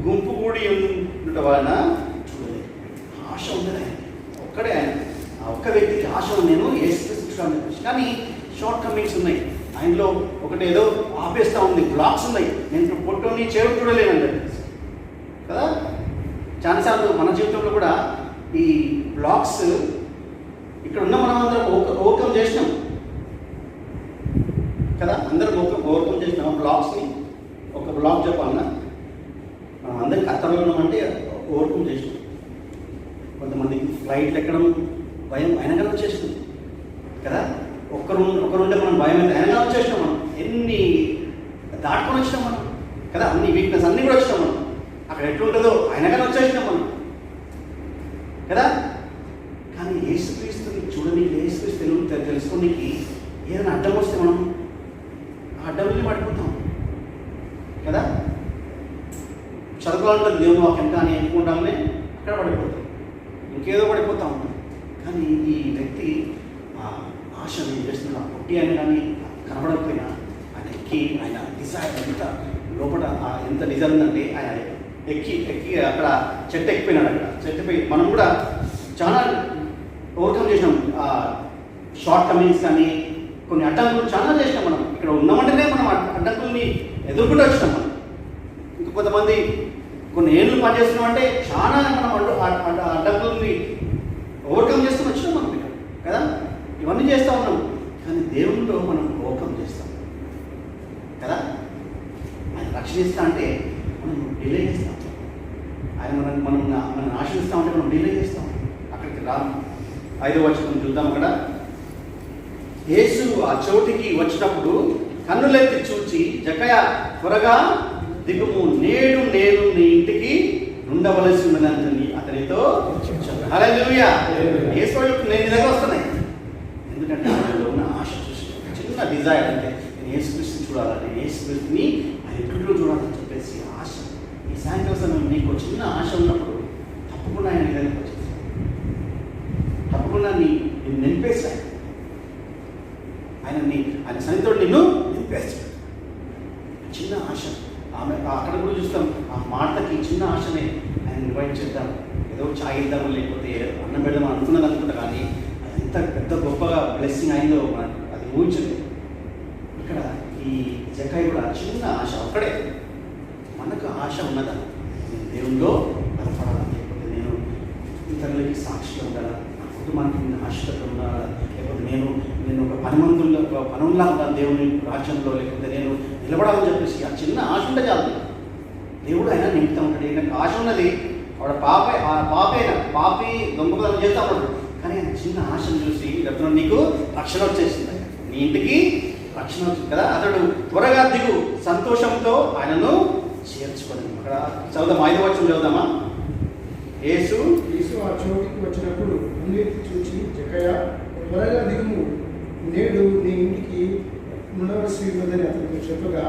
గుంపు కూడి ఉండటం వలన చూడలేదు. ఆశ ఉంది ఆయన ఒక్కడే. ఆయన ఆ ఒక్క వ్యక్తికి ఆశ ఉంది, నేను యేసుక్రీస్తుని చెప్పేసి. కానీ షార్ట్ కమింగ్స్ ఉన్నాయి ఆయనలో. ఒకటి ఏదో ఆపేస్తూ ఉంది, బ్లాక్స్ ఉన్నాయి. నేను పొట్టుని చేరు చూడలేనని చెప్పేసి కదా. చాలాసార్లు మన జీవితంలో కూడా ఈ బ్లాక్స్ ఇక్కడ ఉన్న మనం అందరం ఓవర్కమ్ చేసినాం కదా. అందరం ఓవర్కమ్ చేసినాం బ్లాక్స్ని. ఒక బ్లాక్ చెప్పాలన్నా మనం అందరికి కర్తవ్యం ఉన్నామంటే ఓవర్కమ్ చేసినాం. కొంత కొంతమందికి ఫ్లైట్లు ఎక్కడం భయం అయినగా వచ్చేస్తుంది కదా. ఒకరుండే మనం భయం అయితే అయినగా వచ్చేసినాం మనం, ఎన్ని దాటుకొని వచ్చినాం మనం కదా, అన్ని వీక్నెస్ అన్నీ కూడా వచ్చినాం మనం. అక్కడ ఎట్లుంటుందో అయినగానే వచ్చేసినాం మనం కదా. కానీ యేసుక్రీస్తుని చూడడానికి, యేసుక్రీస్తు తెలుసుకోనికి ఏదైనా అడ్డం వస్తే మనం ఆ అడ్డంని పడిపోతాం కదా. చదువుకోవాలంటే దేవుని వాక్యం కానీ ఎన్నుకుంటామని అక్కడ పడిపోతాం, ఇంకేదో పడిపోతా ఉంటాం. కానీ ఈ వ్యక్తి ఆశ నేను చేస్తున్న పొట్టి అని కానీ కనబడకపోయినా ఆయన ఎక్కి, ఆయన డిజైర్ ఎంత లోపల ఎంత డిజైర్ ఉందంటే ఆయన ఎక్కి అక్కడ చెట్టు ఎక్కిపోయినాడు. అక్కడ చెట్టుపై మనం కూడా చాలా ఓవర్కమ్ చేసినాం. షార్ట్ కమింగ్స్ కానీ కొన్ని అడ్డంకులు చాలా చేసినాం మనం. ఇక్కడ ఉన్నామంటేనే మనం అడ్డంకుల్ని ఎదుర్కొంటూ వచ్చినాం మనం. ఇంకా కొంతమంది కొన్ని ఏళ్ళు పనిచేస్తున్నాం అంటే చాలా మనం అడ్డంకుల్ని ఓవర్కమ్ చేసుకుని వచ్చినాం మనం ఇక్కడ కదా. ఇవన్నీ చేస్తూ ఉన్నాం. కానీ దేవునిలో మనం ఓవర్కమ్ చేస్తాం కదా. ఆయన రక్షణిస్తా అంటే మనం డిలే చేస్తాం. ఆయన మనం ఆశ్రయిస్తా ఉంటే మనం డిలే చేస్తాం, అక్కడికి రాము. 5వ వచనం చూద్దాం. అక్కడ యేసు ఆ చోటికి వచ్చినప్పుడు కన్నులెత్తి చూచి, జక్కయ్య త్వరగా దిగుము, నేడు నేను నీ ఇంటికి ఉండవలసి ఉన్నదని అతనితో చెప్పాడు. హల్లెలూయా. యేసు నేను నీ దగ్గర వస్తున్నాయి. ఎందుకంటే ఆయనలో ఉన్న ఆశ చూసి, చిన్న డిజైర్ అంటే నేను యేసుక్రీస్తుని చూడాలని, యేసుక్రీస్తుని ఆయన ఎక్కడిలో చూడాలని చెప్పేసి ఆశ. ఈ సాయంత్రం సమయం నీకు చిన్న ఆశ ఉన్నప్పుడు తప్పకుండా ఆయన నీ దగ్గరికి వచ్చేసి తప్పకుండా నేను నింపేశాను. ఆయన సన్నిధితో నిన్ను నింపేస్తాడు. చిన్న ఆశ. ఆమె అక్కడ కూడా చూస్తాం, ఆ మాటకి చిన్న ఆశనే ఆయన ఇన్వైట్ చేద్దాం, ఏదో చాయ్ ఇద్దాము, లేకపోతే అన్నం పెడదాం అనుకున్నది అనుకుంటా. కానీ అది ఎంత పెద్ద గొప్పగా బ్లెస్సింగ్ అయిందో మనకు అది ఊహించలేదు. ఇక్కడ ఈ జక్కయ్య కూడా చిన్న ఆశ ఒక్కడే. మనకు ఆశ ఉన్నదా? నేను దేవుల్లో బలపడాలా, లేకపోతే నేను ఇతరులకి సాక్షిగా ఉండాలా, నా కుటుంబానికి నేను ఆశతో ఉండాలా, లేకపోతే నేను ఒక పనుల్లా ఉండాలి దేవుని రాజ్యంలో, లేకపోతే నేను నిలబడాలని చెప్పేసి ఆ చిన్న ఆశ ఉంటే చాలు. దేవుడు అయినా నింపుతూ ఉంటాడు. నాకు ఆశ ఉన్నది, ఆవిడ పాపి దొంగతనం చేస్తూ ఉంటాడు. కానీ ఆయన చిన్న ఆశను చూసి చెప్తున్నాడు, నీకు రక్షణ వచ్చేసింది, నీ ఇంటికి రక్షణ వచ్చింది కదా. అతడు త్వరగా దిగు, సంతోషంతో ఆయనను చేర్చుకొని. అక్కడ చదువుదాం, 5వ వచనం చదువుదామా. యేసు ఆ చోటికి వచ్చినప్పుడు అన్నిటి చూచి, జక్కయ్య త్వరగా దిగుము, నేడు నీ ఇంటికి ఉండవలసి ఉన్నదని అతనికి చెప్పగా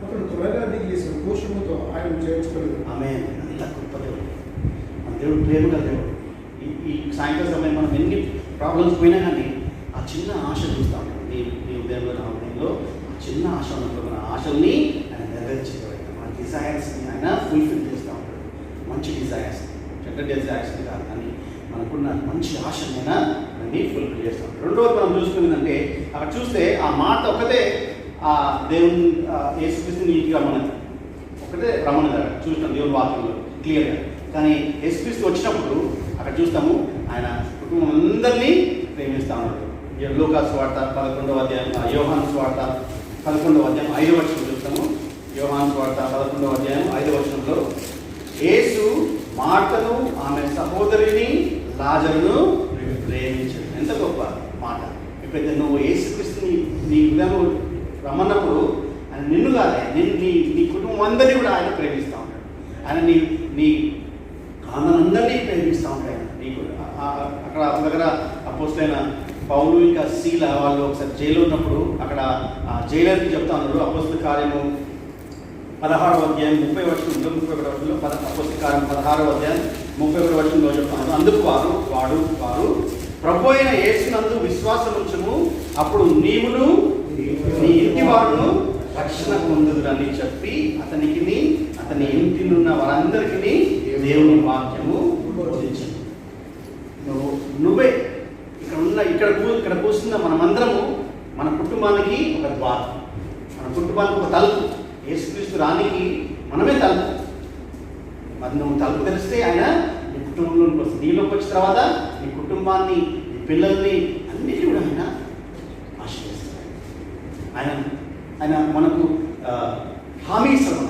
అతడు త్వరగా దిగి సంతోషముతో ఆయన చేర్చుకోలేదు. ఆమె అంత గొప్ప దేవుడు, మన దేవుడు ప్రేమగా దేవుడు. ఈ సాయంత్రం సమయం మనం ఎన్ని ప్రాబ్లమ్స్ పోయినా కానీ ఆ చిన్న ఆశ చూస్తూ ఉంటాం. నీ ఉదయంలో నా ఉదయంలో ఆ చిన్న ఆశ ఉన్నప్పుడు మన ఆశల్ని ఆయన నెరవేర్చేవాడు. మన డిజైర్స్ని ఆయన ఫుల్ఫిల్ చేస్తూ ఉంటాడు. మంచి డిజైర్స్, చెడ్డ డిజైర్స్ని కాదు, కానీ మనకున్న మంచి ఆశనైనా అన్నీ ఫుల్ఫిల్ చేస్తాం. రెండవది మనం చూసుకున్నదంటే అక్కడ చూస్తే ఆ మాట ఒకటే ఆ దేవుని యేసుక్రీస్తుని ఇంటికి రమ్మన్నది, ఒకటే రమ్మన్నది చూస్తాం దేవుని వాక్యంలో క్లియర్గా. కానీ యేసుక్రీస్తు వచ్చినప్పుడు అక్కడ చూస్తాము ఆయన కుటుంబం అందరినీ ప్రేమిస్తూ ఉన్నాడు. లూకా సువార్త 11వ అధ్యాయం, యోహాను సువార్త 11వ అధ్యాయం 5వ వచనం చూస్తాము. యోహాను సువార్త 11వ అధ్యాయం 5వ వచనంలో యేసు మార్తను, ఆమె సహోదరిని, లాజరును ప్రేమించాడు. ఎంత గొప్ప మాట. ఎప్పుడైతే నువ్వు యేసుక్రీస్తుని నీ హృదయంలో రమ్మన్నప్పుడు ఆయన నిన్ను కాదు, నీ కుటుంబం అందరినీ కూడా ఆయన ప్రేమిస్తూ ఉంటాడు. ఆయన నీ అందరినీ ప్రేమిస్తూ ఉంటాడు. నీకు అక్కడ దగ్గర అపోస్తలైన పౌలు ఇంకా శీల వాళ్ళు ఒకసారి జైలు ఉన్నప్పుడు అక్కడ జైలర్కి చెప్తా ఉన్నారు. అపోస్తల కార్యము 16వ అధ్యాయం 30వ వచనంలో, 31వ వచనంలో, అపోస్తల కార్యం 16వ అధ్యాయం 31వ వచనంలో చెప్తున్నారు. అందుకు వారు ప్రభు అయిన యేసునందు విశ్వాసం ఉంచుము, అప్పుడు నీవును నీ ఇంటి వారును రక్షణ పొందుదురని చెప్పి అతని ఇంటినున్న వారందరికీ దేవుని వాక్యము బోధించు. నువ్వే ఇక్కడ కూర్చున్న మనమందరము మన కుటుంబానికి ఒక ద్వారం, మన కుటుంబానికి ఒక తలుపు. యేసుక్రీస్తు రానికి మనమే తలుపు. మరి నువ్వు తలుపు తెలిస్తే ఆయన నీ కుటుంబంలోకి వస్తుంది. నీలోకి వచ్చిన తర్వాత నీ కుటుంబాన్ని, నీ పిల్లల్ని అన్నిటి కూడా ఆయన ఆశీర్వదిస్తాడు. ఆయన మనకు హామీ ఇస్తాడు.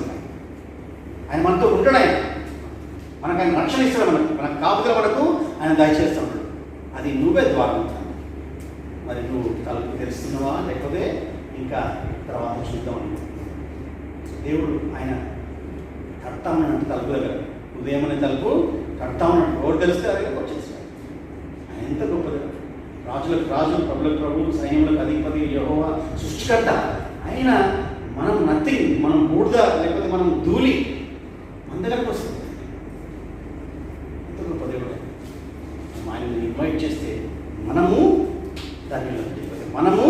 ఆయన మనతో ఉంటాడు. ఆయన మనకు ఆయన రక్షణ ఇస్తాడు, మనకు కాపుదల మనకు ఆయన దయచేస్తూ ఉంటాడు. అది నువ్వే ద్వారం. మరి నువ్వు తలుపు తెరుస్తున్నావా, లేకపోతే ఇంకా తర్వాత చూద్దామని. దేవుడు ఆయన కడతా ఉన్నాడు తలుపు దగ్గర. ఉదయం అనే తలుపు కడతా ఉన్నాడు. ఎవరు తెలిస్తే అదే వచ్చేస్తాడు. ఆయన ఎంత గొప్పది. రాజులకు రాజు, ప్రభులకు ప్రభు, సైన్యములకు అధిపతి యెహోవా సృష్టికర్త. ఆయన మనం నథింగ్, మనం బూడిద లేకపోతే మనం ధూళి, మన దగ్గరకు వస్తుంది. ఎంత గొప్ప దేవుడు. ఆయనని ఇన్వైట్ చేస్తే మనము దాన్ని మనము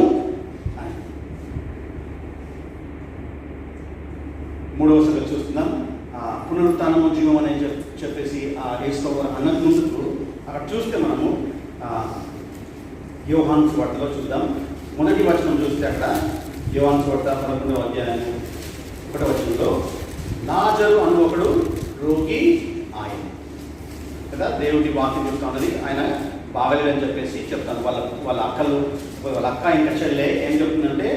మూడవ సంగతి చూస్తున్నాం. పునరుత్థానము జీవం అని చెప్పేసి ఆ యేసు అన్నది ముందుకు అక్కడ చూస్తే మనము యోహాను సువార్తలో చూద్దాం. మొదటి వచనం చూస్తే అక్కడ యోహాను సువార్త 11వ అధ్యాయం 1వ వచనంలో లాజరు అను ఒకడు రోగి ఆయన కదా. దేవుడి వాక్యం చెప్తా ఉన్నది. ఆయన బాగలేదని చెప్పేసి చెప్తాను. వాళ్ళ అక్క ఇంకా చెల్లె ఏం చెప్తుందంటే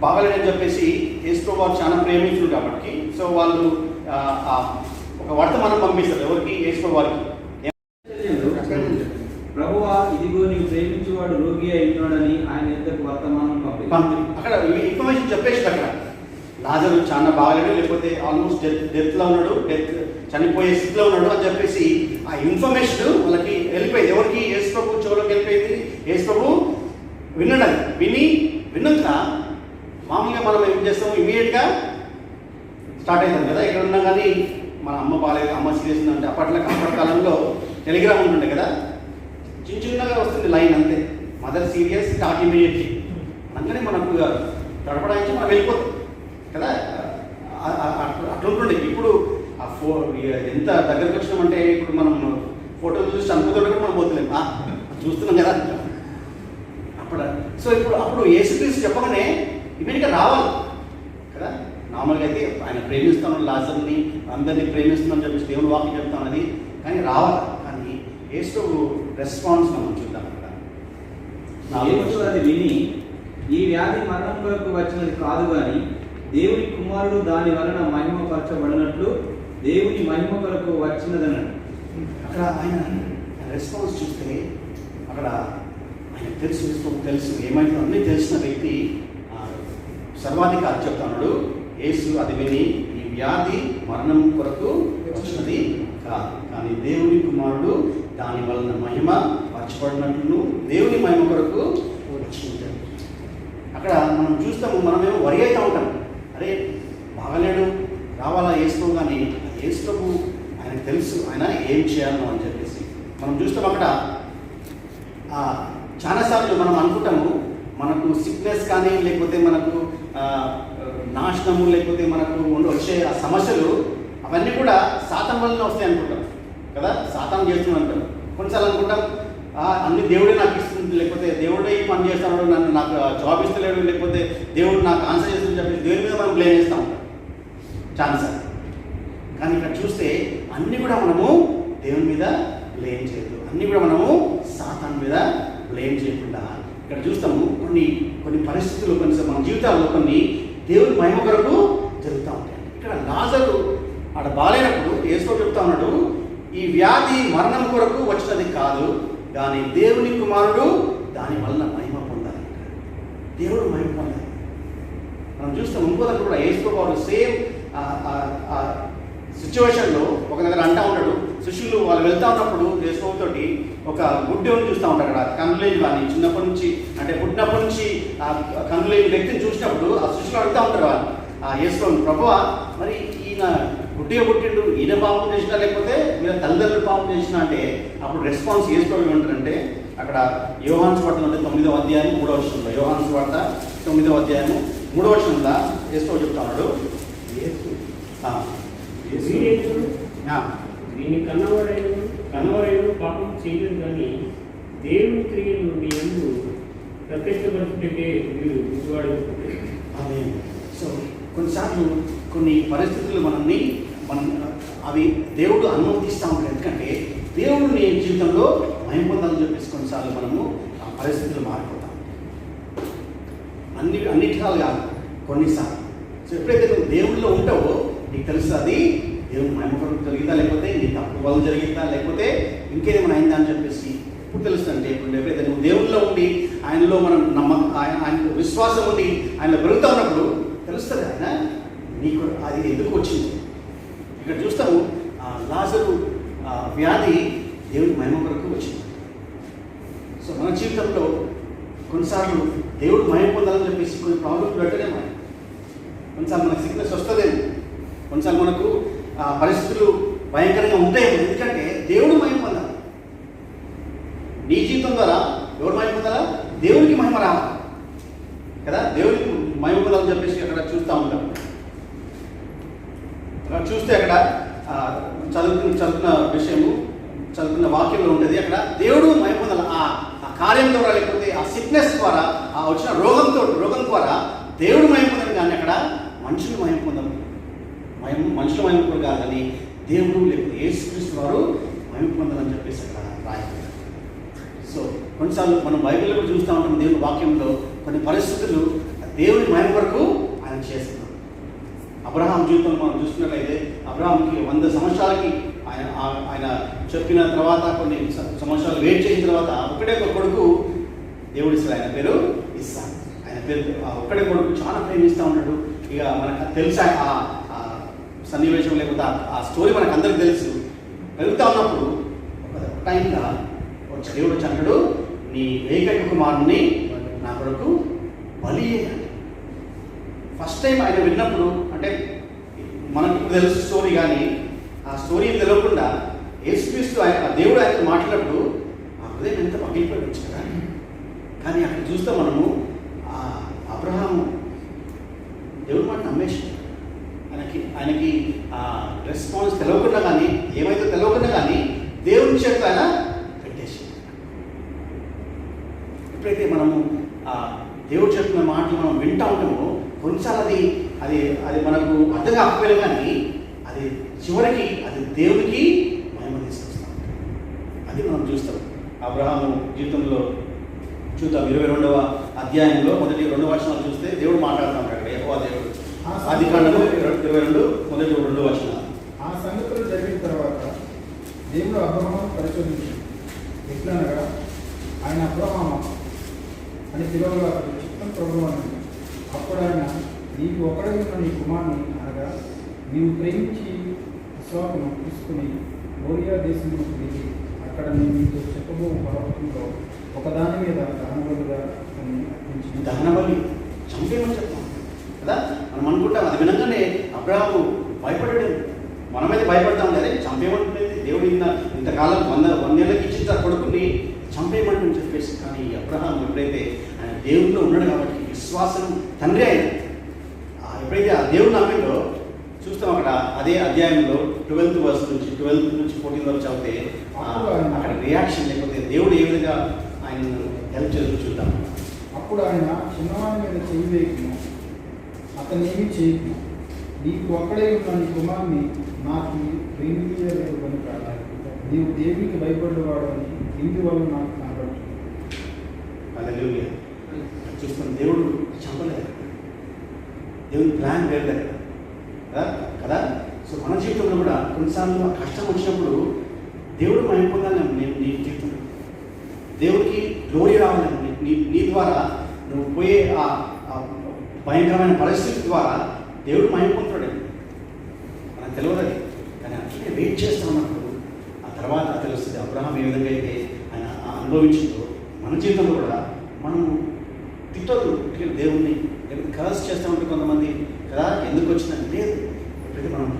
బాగలేదని చెప్పేసి యేసు వారు చాలా ప్రేమించుడు కాబట్టి సో వాళ్ళు ఒక వర్తమానం పంపిస్తారు. ఎవరికి? యేసు వారికి. ప్రభువా, ఇదిగో నీవు ప్రేమించేవాడు రోగి అయినాడని ఆయన ఎంతకు వర్తమానం పంపి అక్కడ ఇన్ఫర్మేషన్ చెప్పేసి అక్కడ లాజరు చాలా బాగలేడు, లేకపోతే ఆల్మోస్ట్ డెత్లో ఉన్నాడు, చనిపోయే స్థితిలో ఉన్నాడు అని చెప్పేసి ఆ ఇన్ఫర్మేషన్ వాళ్ళకి వెళ్ళిపోయింది. ఎవరికి? యేసు ప్రభు చెవులోకి వెళ్ళిపోయింది. యేసు ప్రభు విన్నాడు. విన్నాక మామూలుగా మనం ఏం చేస్తాము, ఇమీడియట్గా స్టార్ట్ అవుతాం కదా. ఎక్కడ ఉన్నా కానీ మన అమ్మ బాగాలేదు, అమ్మ సీరియస్ ఉందంటే అప్పటి కాలంలో టెలిగ్రామ్ ఉంటుండే కదా, చిన్నగా వస్తుంది లైన్ అంతే. మదర్ సీరియస్, స్టార్ట్ ఇమీడియట్లీ అనగానే మనకు గడపడానికి మనం వెళ్ళిపోతాం కదా. అట్లుంటుండే. ఇప్పుడు ఎంత దగ్గరకు వచ్చినామంటే ఇప్పుడు మనం ఫోటోలు చూసి చనిపోతుంటే మనం పోతలేము, చూస్తున్నాం కదా అప్పుడు యేసుక్రీస్తు చెప్పగానే ఇమీడియట్గా రావాలి కదా. నార్మల్గా అయితే ఆయన ప్రేమిస్తాను, లాజర్ని అందరినీ ప్రేమిస్తున్నాను చెప్పేసి దేవుని వాక్యం చెప్తానది, కానీ రావాలి. కానీ యేసు రెస్పాన్స్ మనం చూద్దాం అక్కడ. అది విని, ఈ వ్యాధి మరణం కొరకు వచ్చినది కాదు కానీ దేవుని కుమారుడు దాని వలన మహిమపరచబడినట్లు దేవుని మహిమ కొరకు వచ్చినదన్నాడు. అక్కడ ఆయన రెస్పాన్స్ చూస్తే అక్కడ ఆయన తెలుసు ఏమైందో అన్నీ తెలిసిన వ్యక్తి సర్వాధికారి చెప్తున్నాడు. యేసు అది విని, ఈ వ్యాధి మరణం కొరకు వచ్చినది కాదు కానీ దేవుని కుమారుడు దాని వలన మహిమ పరచబడినట్లు దేవుని మహిమ కొరకు వచ్చింటాడు. అక్కడ మనం చూస్తాము, మనమేమో వరి అవుతూ ఉంటాం, అరే బాగలేడు రావాలా యేసు, కానీ యేసు ఆయనకు తెలుసు ఆయన ఏం చేయాలో అని చెప్పేసి మనం చూస్తాం. అక్కడ చాలాసార్లు మనం అనుకుంటాము మనకు సిక్నెస్ కానీ లేకపోతే మనకు నాశనము లేకపోతే మనకు వచ్చే ఆ సమస్యలు అవన్నీ కూడా సాతాను వల్లనే వస్తాయి అనుకుంటాం కదా. సాతాను చేస్తున్నాం అంటాం. కొన్నిసార్లు అనుకుంటాం అన్ని దేవుడే నాకు ఇస్తుంది, లేకపోతే దేవుడే ఈ పని చేస్తున్నాడు, నన్ను నాకు జాబ్ ఇస్తలేడు, లేకపోతే దేవుడు నాకు ఆన్సర్ చేస్తుందని చెప్పేసి దేవుని మీద మనం బ్లేమ్ చేస్తూ ఉంటాం చాలాసార్లు. కానీ ఇక్కడ చూస్తే అన్నీ కూడా మనము దేవుని మీద బ్లేమ్ చేయదు, అన్నీ కూడా మనము సాతాను మీద బ్లేమ్ చేయకుండా ఇక్కడ చూస్తాము. కొన్ని పరిస్థితులు మన జీవితాల్లో కొన్ని దేవుని మహిమ కొరకు జరుగుతూ ఉంటాయి. ఇక్కడ లాజరు ఆడ బాలేనప్పుడు యేసు చెప్తా ఉన్నాడు, ఈ వ్యాధి మరణం కొరకు వచ్చినది కాదు కానీ దేవుని కుమారుడు దాని వలన మహిమ పొందాలి. దేవుడు మహిమ పొందాలి. మనం చూస్తాం ఇంకోదాన్ని కూడా యేసు వారు సేమ్ సిచ్యువేషన్లో ఒక దగ్గర అంటా ఉంటాడు. శిష్యులు వాళ్ళు వెళ్తూ ఉన్నప్పుడు యేసుతోటి ఒక గుడ్డేవుని చూస్తూ ఉంటారు. అక్కడ కన్నులేని వాడిని చిన్నప్పటి నుంచి అంటే పుట్టినప్పటి నుంచి ఆ కన్నులేని వ్యక్తిని చూసినప్పుడు ఆ శిష్యులు అడుగుతూ ఉంటారు వాళ్ళు యేసుని, ప్రభువా మరి ఈయన గుడ్డిగా పుట్టిండు, ఈయన పాపం చేసినా లేకపోతే వీళ్ళ తల్లిదండ్రులు పాపం చేసినా అంటే అప్పుడు రెస్పాన్స్ యేసు ఏమంటారంటే అక్కడ యోహాను సువార్త అంటే 9వ అధ్యాయం 3వ వచనంలో, యోహాను సువార్త 9వ అధ్యాయం 3వ వచనంలో యేసు చెప్తా ఉన్నాడు, దీన్ని కన్నవాడైన పాపం చేయలేదు కానీ దేవుని క్రియల నుండి ఎందు ప్రత్యక్షపరచుటకే మీరు గుడ్డివాడు. సో కొన్నిసార్లు కొన్ని పరిస్థితులు అవి దేవుడు అనుమతిస్తూ ఉంటాడు. ఎందుకంటే దేవుడు నీ జీవితంలో మహిమ పొందాలని చెప్పేసి కొన్నిసార్లు మనము ఆ పరిస్థితులు మారిపోతాం. అన్నిటికాలు కాదు, కొన్నిసార్లు. సో ఎప్పుడైతే నువ్వు దేవుడిలో ఉంటావో నీకు తెలుసు అది దేవుని మహిమ కొరకు జరిగిందా, లేకపోతే నీ తప్పు వల్ల జరిగిందా, లేకపోతే ఇంకేదేమైనా అయిందా అని చెప్పేసి ఎప్పుడు తెలుస్తుందంటే, ఇప్పుడు ఎప్పుడైతే నువ్వు దేవుల్లో ఉండి ఆయనలో మనం ఆయన విశ్వాసం ఉండి ఆయనలో పెరుగుతూ ఉన్నప్పుడు తెలుస్తుంది ఆయన నీకు అది ఎందుకు వచ్చింది. ఇక్కడ చూస్తాము లాజరు వ్యాధి దేవుని మహిమ కొరకు వచ్చింది. సో మన జీవితంలో కొన్నిసార్లు దేవుడు మహిమ పొందాలని చెప్పేసి కొన్ని ప్రాబ్లమ్స్ పెట్టలేము. కొన్నిసార్లు మనకు సిక్నెస్ వస్తుందేమో, కొన్నిసార్లు మనకు పరిస్థితులు భయంకరంగా ఉంటాయేమో. ఎందుకంటే దేవుడు మహిమ పొందాలి. నీ జీవితం ద్వారా ఎవరు మహిమ పొందాలా? దేవుడికి మహిమ రావాలి కదా. దేవుడికి మహిమ పొందాలని చెప్పేసి అక్కడ చూస్తూ ఉంటాం. అక్కడ చూస్తే అక్కడ చదువుతున్న విషయము, చదువుతున్న వాక్యంలో ఉంటుంది. అక్కడ దేవుడు మహిమ పొందాలి. ఆ కార్యం ద్వారా, లేకపోతే ఆ సిక్నెస్ ద్వారా, ఆ వచ్చిన రోగం ద్వారా దేవుడు మహిమ పొందాలి. కానీ అక్కడ మనుషులు మహిమ పొందాలి. మనుషులు మహిమ పొందాలి కాదని దేవుడు లేకపోతే యేసుక్రీస్తు వారు మహిమ పొందాలని చెప్పేసి అక్కడ రాయాలి. సో కొన్నిసార్లు మనం బైబిల్లో కూడా చూస్తూ ఉంటాం, దేవుని వాక్యంలో కొన్ని పరిస్థితులు దేవుని మహిమ కొరకు ఆయన చేస్తున్నాం. అబ్రహాం జీవితంలో మనం చూస్తున్నట్లయితే అబ్రహాంకి 100 సంవత్సరాలకి ఆయన చెప్పిన తర్వాత కొన్ని సంవత్సరాలు వెయిట్ చేసిన తర్వాత ఒకటే ఒక కొడుకు దేవుడు ఇస్తాడు. ఆయన పేరు ఇస్సాకు. ఆయన పేరు ఒక్కడే కొడుకు చాలా ప్రేమిస్తూ ఉంటాడు. ఇక మనకు తెలుసు ఆ సన్నివేశం, లేకపోతే ఆ స్టోరీ మనకు అందరికి తెలుసు. పెరుగుతూ ఉన్నప్పుడు ఒక టైంగా దేవుడు వచ్చి అంటాడు, నీ ఏకైక కుమారుని నా కొరకు బలి చేయాలి. ఫస్ట్ టైం ఆయన విన్నప్పుడు, అంటే మనకు తెలుసు స్టోరీ, కానీ ఆ స్టోరీ తెలియకుండా యేసుక్రీస్తు దేవుడు ఆయనతో మాట్లాడినప్పుడు ఆ హృదయం ఎంత పగిలిపోవచ్చు కదా. కానీ అక్కడ చూస్తే మనము అబ్రహాము దేవుడి మాట నమ్మేసి ఆయనకి రెస్పాన్స్ తెలియకుండా కానీ, ఏమైతే తెలియకుండా కానీ దేవుని చేత ఆయన పెట్టేసి, ఎప్పుడైతే మనము దేవుడు చెప్పిన మాటలు మనం వింటూ ఉంటామో కొన్నిసార్లు అది మనకు అర్థం కాకపోయినా కానీ అది చివరికి అది దేవునికి మహిమ తీసుకొస్తాం. అది మనం చూస్తాం. అబ్రహాము జీవితంలో చూద్దాం. 22వ అధ్యాయంలో మొదటి 2 వచనాలు చూస్తే దేవుడు మాట్లాడుతూ ఉంటాడు. యెహోవా దేవుడు ఆదికాండము 22 మొదటి 2 వచనాలు. ఆ సంగతులు జరిగిన తర్వాత దేవుడు అబ్రహామును పరిశోధించాడు. ఎట్లనగా ఆయన అబ్రహాము అని పిలువగా చిత్తం ప్రభువు అన్నాడు. అప్పుడు ఆయన, నీకు ఒకడే ఉన్న నీ కుమారుని అనగా నీవు ప్రేమించి ఇస్సాకును తీసుకుని మోరియా దేశంలో దిగి అక్కడ నేను నీకు చెప్పబో పర్వతంలో ఒకదాని మీద దహనబలిగా అర్పించి దహనబలి చంపేమని చెప్తాం కదా. మనం అనుకుంటాం అది వినగానే అబ్రహాము భయపడాడు. మనమైతే భయపడతాం కదా, చంపేయమంటుంది దేవుడు. ఇంతకాలం 100 ఏళ్ళకి ఇచ్చిన కొడుకుని చంపేయమంటని చెప్పేసి. కానీ అబ్రహాం ఎప్పుడైతే ఆయన దేవుడిలో ఉన్నాడు కాబట్టి విశ్వాసం తండ్రి ఆయన ఎప్పుడైతే ఆ దేవుడు నమ్మిందో చూస్తాం. అక్కడ అదే అధ్యాయంలో 12th verse నుంచి 14 వరకు చదివితే అక్కడ రియాక్షన్, లేకపోతే దేవుడు ఏ విధంగా ఆయన హెల్ప్ చేస్తూ చూద్దాం. అప్పుడు ఆయన చిన్నవాని మీద చెయ్యి వేయకును, అతనేమి చేయకు, నీకు ఒక్కడే ఉన్న నీ కుమారుని నాకు ప్రేమించలేదు కనుక నీవు దేవునికి భయపడేవాడు అని ఇందువల్ల నాకు కనబడుతుంది. హల్లెలూయా. చూస్తాం దేవుడు చంపలేదు. దేవుని ప్లాన్ వేరు కదా. సో మన జీవితంలో కూడా కొన్నిసార్లు కష్టం వచ్చినప్పుడు దేవుడు మహిమ పొందాలని నీ జీవితంలో దేవుడికి గ్లోరీ రావాలని నీ ద్వారా నువ్వు పోయే ఆ భయంకరమైన పరిస్థితి ద్వారా దేవుడు మహిమ పొందుతాడు. మనకు తెలియదు అది, కానీ అట్లనే వెయిట్ చేస్తూ ఉన్నప్పుడు ఆ తర్వాత తెలుస్తుంది అబ్రహాం ఏ విధంగా అయితే ఆయన అనుభవించిందో మన జీవితంలో కూడా మనము తిట్టదు దేవుణ్ణి, లేకపోతే కర్స్ చేస్తూ ఉంటే కొంతమంది కదా ఎందుకు వచ్చిందని లేదు. ఎప్పుడైతే మనం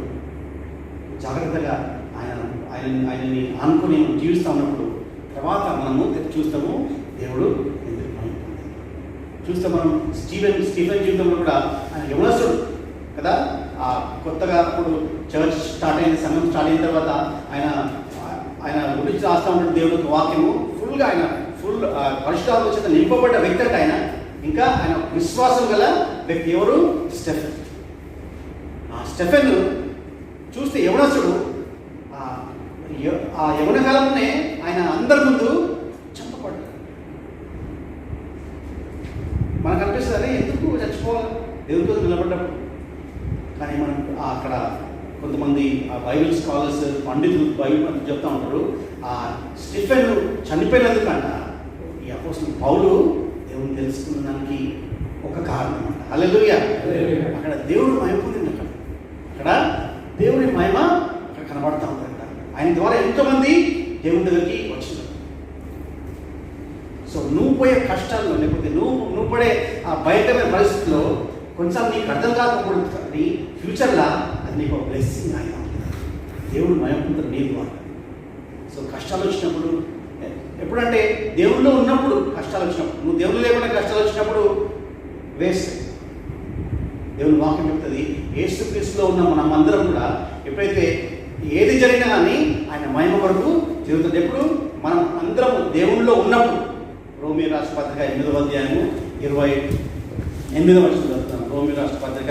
జాగ్రత్తగా ఆయనని ఆనుకొని జీవిస్తూ ఉన్నప్పుడు తర్వాత మనము చూస్తాము దేవుడు ఎందుకు మహిమ పొందాడు. చూస్తే మనం స్టీఫెన్ జీవితంలో కూడా ఆయన యవనస్తుడు కదా. కొత్తగా అప్పుడు చర్చ్ స్టార్ట్ అయింది, సంఘం స్టార్ట్ అయిన తర్వాత ఆయన గురించి రాస్తూ ఉంటాడు దేవుడికి వాక్యము. ఫుల్గా ఆయన పరిశుద్ధాత్మ చేత నింపబడ్డ వ్యక్తి అంటే ఆయన. ఇంకా ఆయన విశ్వాసం గల వ్యక్తి ఎవరు? స్టెఫెన్. ఆ స్టెఫెన్ చూస్తే యవనస్తుడు ఆ యవన కాలంలోనే ఆయన అందరి ముందు చంపబడ్డాడు. మనకు అనిపిస్తుంది ఎందుకు చచ్చిపోవాలి దేవుడితో నిలబడ్డప్పుడు. కానీ మనం అక్కడ కొంతమంది బైబిల్ స్కాలర్స్ పండితులు బైబిల్ పండితులు చెప్తా ఉంటారు, ఆ స్టిఫెన్ చనిపోయినందుకంట ఈ అపోస్తలుడు పౌలు దేవుని తెలుసుకున్నదానికి ఒక కారణం అంట. హల్లెలూయా. అక్కడ దేవుడు మహిమ పొందింది. అక్కడ దేవుని మహిమ అక్కడ కనబడతా ఉందంట. ఆయన ద్వారా ఎంతోమంది దేవుని దగ్గరికి వచ్చినారు. సో నువ్వు పోయే కష్టాల్లో, లేకపోతే నువ్వు పడే ఆ భయంకరమైన పరిస్థితుల్లో కొన్నిసార్లు నీకు అర్థం కాకపోవడం నీ ఫ్యూచర్లో అది నీకు ఒక బ్లెస్సింగ్ ఆయన దేవుడు మహిమ పొందుతారు నీ ద్వారా. సో కష్టాలు వచ్చినప్పుడు, ఎప్పుడంటే దేవుల్లో ఉన్నప్పుడు కష్టాలు వచ్చినప్పుడు, నువ్వు దేవుడు లేకుండా కష్టాలు వచ్చినప్పుడు వేస్ట్. దేవుని వాక్యం చెప్తుంది, యేసుక్రీస్తులో ఉన్న మనం అందరం కూడా ఎప్పుడైతే ఏది జరిగినా కానీ ఆయన మహిమ కొరకు జరుగుతుంది. ఎప్పుడు మనం అందరం దేవుళ్ళలో ఉన్నప్పుడు. రోమీ రాష్ట్ర పత్రిక 8వ అధ్యాయము 28వ వచనం చదువుతాం. రోమీ రాష్ట్ర పత్రిక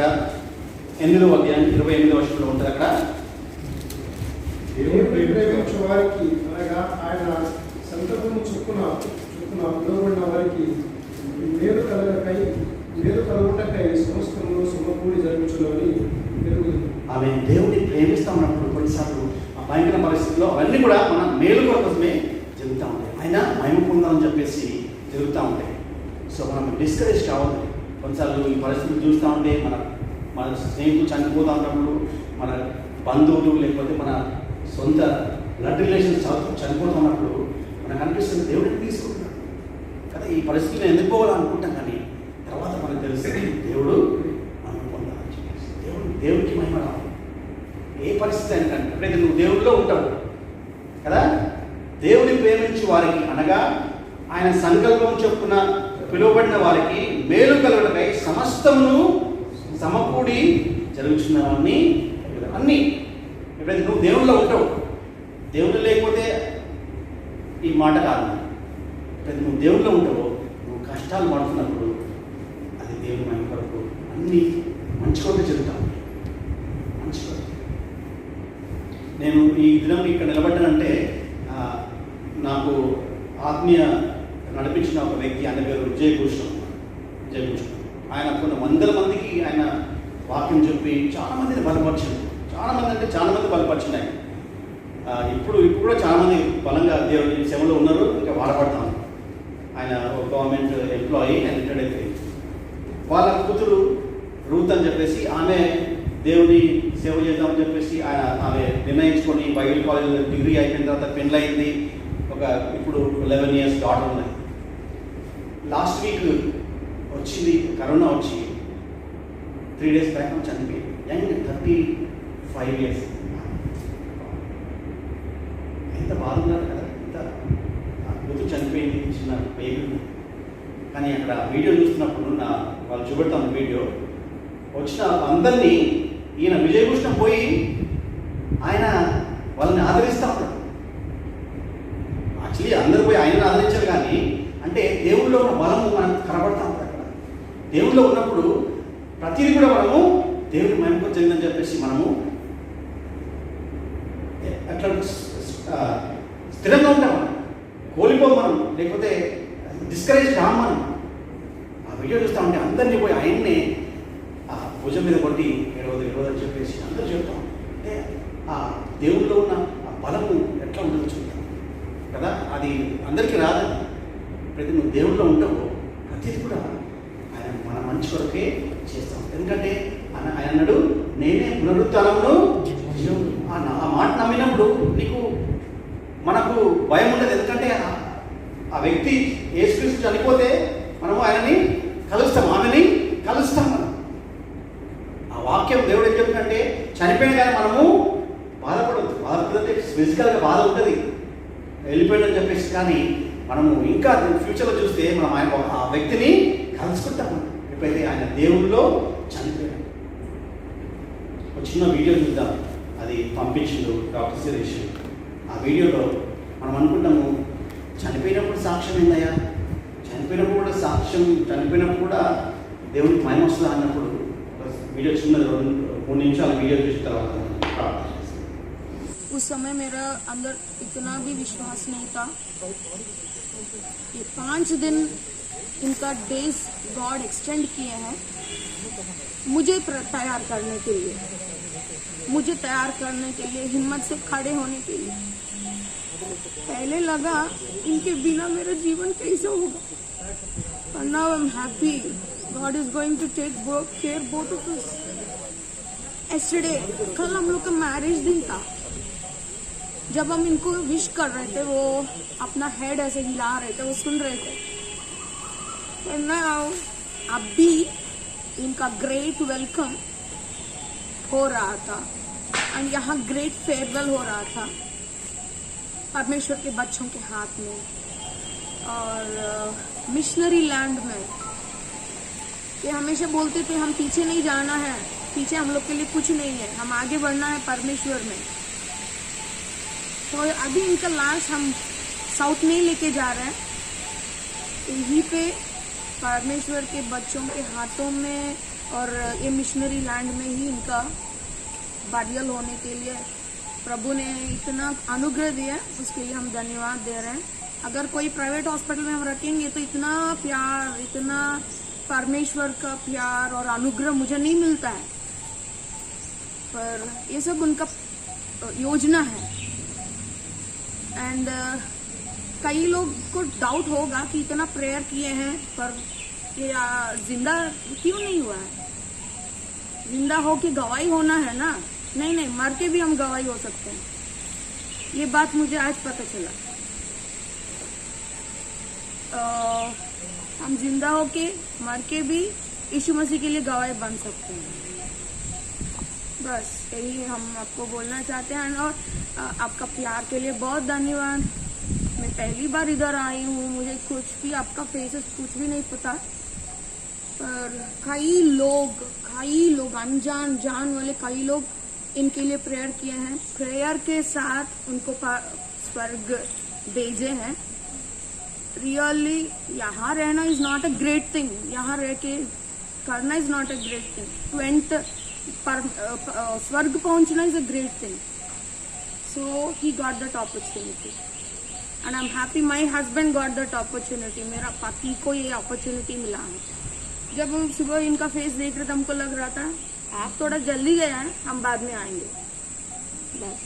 8వ అధ్యాయం 28వ వచనంలో ఉంటుంది. అక్కడ దేవుడు ప్రేమించే వారికి, అనగా ఆయన సంకల్పము చొప్పున పిలువబడిన వారికి మేలు కలుగుటకై సమస్తమును సమకూడి జరిగించులని పెరుగుతుంది. ఆమె దేవుడిని ప్రేమిస్తూ ఉన్నప్పుడు కొన్నిసార్లు ఆ భయంకర పరిస్థితుల్లో అవన్నీ కూడా మన మేలు కోసమే జరుగుతూ ఉంటాయి. ఆయన మహిమ పొందాలని చెప్పేసి జరుగుతూ ఉంటాయి. సో మనం డిస్కరేజ్ కావాలి. కొన్నిసార్లు ఈ పరిస్థితులు చూస్తూ ఉంటే మన స్నేహితులు చనిపోతూ ఉన్నప్పుడు, మన బంధువులు లేకపోతే మన సొంత బ్లడ్ రిలేషన్స్ చనిపోతున్నప్పుడు మనకు అనిపిస్తుంది దేవుడిని తీసుకుంటున్నాడు కదా. ఈ పరిస్థితిని ఎందుకు పోవాలనుకుంటాం, కానీ తర్వాత మనకు తెలుస్తుంది దేవుడు మనం పొందాలని చెప్పేసి. దేవుడికి మహిమ రావాలి. ఏ పరిస్థితి అయినా కానీ ఎప్పుడైతే నువ్వు దేవుడిలో ఉంటావు కదా, దేవుని ప్రేమించి వారికి, అనగా ఆయన సంకల్పం చొప్పున పిలువబడిన వారికి మేలు కలుగుటకై సమస్తమును సమకూడి జరుగుతున్నవన్నీ అన్నీ. ఎప్పుడైతే నువ్వు దేవుళ్ళలో ఉంటావు, దేవుడు లేకపోతే ఈ మాట కాదు. ఎప్పుడైతే నువ్వు దేవుళ్ళలో ఉంటావో, నువ్వు కష్టాలు పడుతున్నప్పుడు అది దేవుని మహిమ కొరకు అన్నీ మంచి కొరకు జరుగుతావు. మంచి కొరకు. నేను ఈ దినం ఇక్కడ నిలబడ్డానంటే నాకు ఆత్మీయ నడిపించిన ఒక వ్యక్తి, ఆయన పేరు విజయభూషణ్. ఆయన కొన్ని వందల మందికి ఆయన వాక్యం చెప్పి చాలా మందిని బలపరిచింది. చాలా మంది బలపరిచినాయి. ఇప్పుడు కూడా చాలా మంది బలంగా దేవుని సేవలో ఉన్నారు, ఇంకా వాడపడతాను. ఆయన ఒక గవర్నమెంట్ ఎంప్లాయీ, ఆయన రిటైర్డ్ అయిపోయింది. వాళ్ళ కూతురు రూత్ అని చెప్పేసి ఆమె దేవుని సేవ చేద్దామని చెప్పేసి ఆమె నిర్ణయించుకొని బైబిల్ కాలేజ్ డిగ్రీ అయిపోయిన తర్వాత పెళ్ళయింది. ఇప్పుడు 11 years డాటర్ ఉన్నాయి. లాస్ట్ వీక్ వచ్చింది కరోనా వచ్చి 3 days బ్యాక్ చనిపోయింది. Young 35 years. ఎంత బాగున్నారు కదా, ఎంత కూతురు చనిపోయింది, చిన్న బేబీ. కానీ అక్కడ వీడియో చూస్తున్నప్పుడు వాళ్ళు చూపెడతాను వీడియో వచ్చిన అందరినీ ఈయన విజయభూషణం పోయి ఆయన వాళ్ళని ఆదరిస్తూ ఉంటాడు. యాక్చువల్లీ అందరూ పోయి ఆయనను ఆదరించారు, కానీ అంటే దేవుళ్ళలో ఉన్న బలము మనకు కనబడతా ఉంటుంది. అక్కడ దేవుళ్ళలో ఉన్నప్పుడు ప్రతిదీ కూడా మనము దేవుని మహిమకు చెందని చెప్పేసి మనము అట్లా స్థిరంగా ఉంటాం. మనం కోల్పోం, మనం లేకపోతే డిస్కరేజ్ కాము. మనం ఆ వీడియో చూస్తూ ఉంటే అందరినీ పోయి ఆయన్నే ఆ భుజం మీద కొట్టి ఏడవదు అని చెప్పేసి అందరూ చెప్తాం. అంటే ఆ దేవుళ్ళలో ఉన్న ఆ బలము ఎట్లా ఉండదు చూద్దాం కదా. అది అందరికీ రాదని. ప్రతి నువ్వు దేవుళ్ళలో ఉంటావో ప్రతిది కూడా ఆయన మన మంచి కొరకే చేస్తాం. ఎందుకంటే ఆయన అన్నాడు, నేనే పునరుత్థానమును. ఆ మాట నమ్మినప్పుడు మనకు భయం ఉండదు. ఎందుకంటే ఆ వ్యక్తి యేసుక్రీస్తు చనిపోతే మనము ఆయనని కలుస్తాం, ఆమెని కలుస్తాం. మనం ఆ వాక్యం దేవుడు ఏం చెప్తుందంటే, చనిపోయిన కానీ మనము బాధపడద్దు. ఫిజికల్గా బాధ ఉంటుంది, వెళ్ళిపోయాడని చెప్పేసి. కానీ మనము ఇంకా ఫ్యూచర్లో చూస్తే మనం ఆ వ్యక్తిని కలుసుకుంటాం. ఎప్పుడైతే ఆయన దేవుళ్ళలో చనిపోయాడు. ఒక చిన్న వీడియో చూద్దాం, అది పంపించిండు డాక్టర్ సురేష్. ఆ వీడియోలో మనం అనుకుంటాము, చనిపోయినప్పుడు సాక్ష్యం ఏందయ్యా, చనిపోయినప్పుడు కూడా సాక్ష్యం, చనిపోయినప్పుడు కూడా దేవునికి మహిమ వస్తుందా అన్నప్పుడు ఒక వీడియో చిన్నది 3 నిమిషాల వీడియో చూసిన తర్వాత उस समय मेरा अंदर इतना भी विश्वास नहीं था। ये 5 दिन इनका डेज गॉड एक्सटेंड किए हैं मुझे तैयार करने के लिए। मुझे तैयार करने के लिए, हिम्मत से खड़े होने के लिए। पहले लगा इनके बिना मेरा जीवन कैसे होगा, पर now I am happy. God is going to take care both of us. Yesterday, कल हम लोग का मैरिज दिन था। जब हम इनको विश कर रहे थे, वो अपना हेड ऐसे हिला रहे थे, वो सुन रहे थे। पर नाउ अभी इनका ग्रेट वेलकम हो रहा था और यहाँ ग्रेट फेयरवेल हो रहा था परमेश्वर के बच्चों के हाथ में। और मिशनरी लैंड में ये हमेशा बोलते थे हम पीछे नहीं जाना है, पीछे हम लोग के लिए कुछ नहीं है, हम आगे बढ़ना है परमेश्वर में। तो अभी इनका लाश हम साउथ में लेके जा रहे हैं, यहीं पे परमेश्वर के बच्चों के हाथों में और ये मिशनरी लैंड में ही इनका बारियल होने के लिए प्रभु ने इतना अनुग्रह दिया, उसके लिए हम धन्यवाद दे रहे हैं। अगर कोई प्राइवेट हॉस्पिटल में हम रखेंगे तो इतना प्यार, इतना परमेश्वर का प्यार और अनुग्रह मुझे नहीं मिलता है, पर ये सब उनका योजना है। एंड कई लोग को डाउट होगा कि इतना प्रेयर किए हैं पर ये जिंदा क्यों नहीं हुआ है। जिंदा हो कि गवाही होना है ना, नहीं नहीं, मर के भी हम गवाही हो सकते हैं। ये बात मुझे आज पता चला। हम जिंदा हो के मर के भी यीशु मसीह के लिए गवाही बन सकते हैं। बस यही हम आपको बोलना चाहते हैं। और आपका प्यार के लिए बहुत धन्यवाद। मैं पहली बार इधर आई हूँ, मुझे कुछ भी आपका फेसेस कुछ भी नहीं पता, पर कई लोग अनजान जान वाले कई लोग इनके लिए प्रेयर किए हैं। प्रेयर के साथ उनको स्वर्ग भेजे हैं। रियली यहाँ रहना is not a great thing, यहाँ रह के करना is not a great thing. स्वर्ग पहुंचना is a great thing. So he got that opportunity and I am happy my husband got that opportunity. मेरा पति को ये अपॉर्चुनिटी मिला है। जब हम सुबह इनका फेस देख रहे थे, हमको लग रहा था आप थोड़ा जल्दी गया है, हम बाद में आएंगे। बस।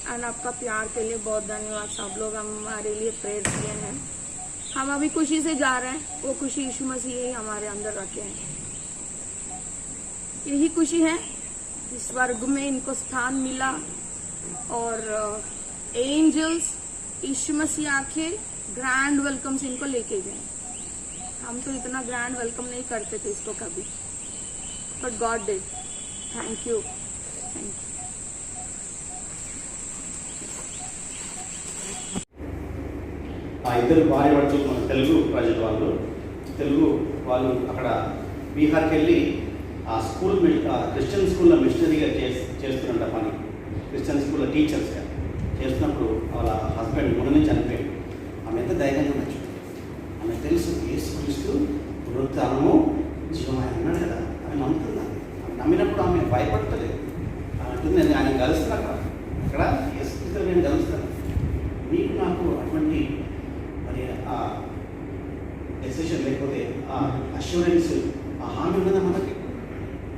एंड आपका प्यार के लिए बहुत धन्यवाद। सब लोग हमारे लिए प्रेयर किए हैं। हम अभी खुशी से जा रहे हैं, वो खुशी यीशु मसीह ही हमारे अंदर रखे हैं। यही खुशी है कि स्वर्ग में इनको स्थान मिला और एंजल्स यीशु मसीह आके ग्रैंड वेलकम से इनको लेके गए। हम तो इतना ग्रैंड वेलकम नहीं करते थे इसको कभी, but God did. Thank you, thank you. ఇద్దరు భార్య భర్తలు మన తెలుగు ప్రాజెక్ట్ వాళ్ళు అక్కడ బీహార్కి వెళ్ళి ఆ స్కూల్ క్రిస్టియన్ స్కూల్లో మిషనరీగా చేస్తున్నట్ట పని. క్రిస్టియన్ స్కూల్లో టీచర్స్గా చేస్తున్నప్పుడు వాళ్ళ హస్బెండ్ ముందు నుంచి చనిపోయాడు. ఆమె ఎంత ధైర్యంగా ఉండొచ్చు. ఆమె తెలుసు యేసుక్రీస్తు పునరుత్థానము జీవమై అన్నాడు కదా, ఆమె నమ్ముతుంది. ఆమె నమ్మినప్పుడు ఆమె భయపడతలేదు. ఆమె అంటుంది నేను ఆయన కలుస్తాను అక్కడ యేసుక్రీస్తు నేను కలుస్తాను. మీకు నాకు అటువంటి మరి ఆ డెసిషన్ లేకపోతే ఆ అష్యూరెన్స్, ఆ హామీ ఉన్నదా మనకి?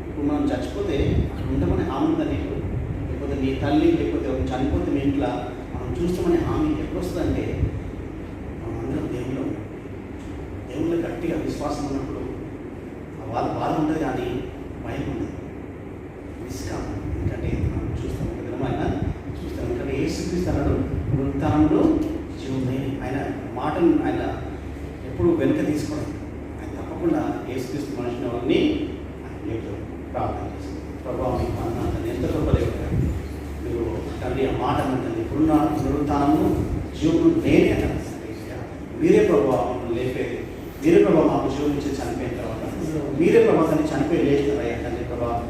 ఇప్పుడు మనం చచ్చిపోతే అక్కడ ఉండమనే హామీ ఉందా నీకు? లేకపోతే నీ తల్లి లేకపోతే చనిపోతే మీ ఇంట్లో మనం చూస్తామనే హామీ ఎప్పుడు వస్తుందంటే మనం అందరం దేవుళ్ళు గట్టిగా విశ్వాసం ఉన్నప్పుడు వాళ్ళ బాధ ఉంటుంది కానీ భయం ఉండదు, నిష్కామం. ఎందుకంటే మనం చూస్తాం ఆయన చూస్తాం. ఎందుకంటే యేసుక్రీస్తు అన్నాడు పునరుత్థానములో జీవమే. ఆయన మాటను ఆయన ఎప్పుడు వెనుక తీసుకోవడం. ఆయన తప్పకుండా యేసుక్రీస్తు మనుషుని వాళ్ళని ఆయన ప్రార్థన చేస్తుంది. ప్రభావం మీకు అన్న ఎంత గొప్పదేవుడు మీరు తండ్రి ఆ మాట అన్నది ఇప్పుడున్న పునరుత్థానము జీవము నేనే అన్నారు. మీరే ప్రభావం లేపేది, మీరే ప్రభావం మాకు జీవం నుంచి చనిపోయిన తర్వాత మీరే ప్రభావాన్ని చనిపోయి లేచినారయ్యా తండ్రి. ప్రభావం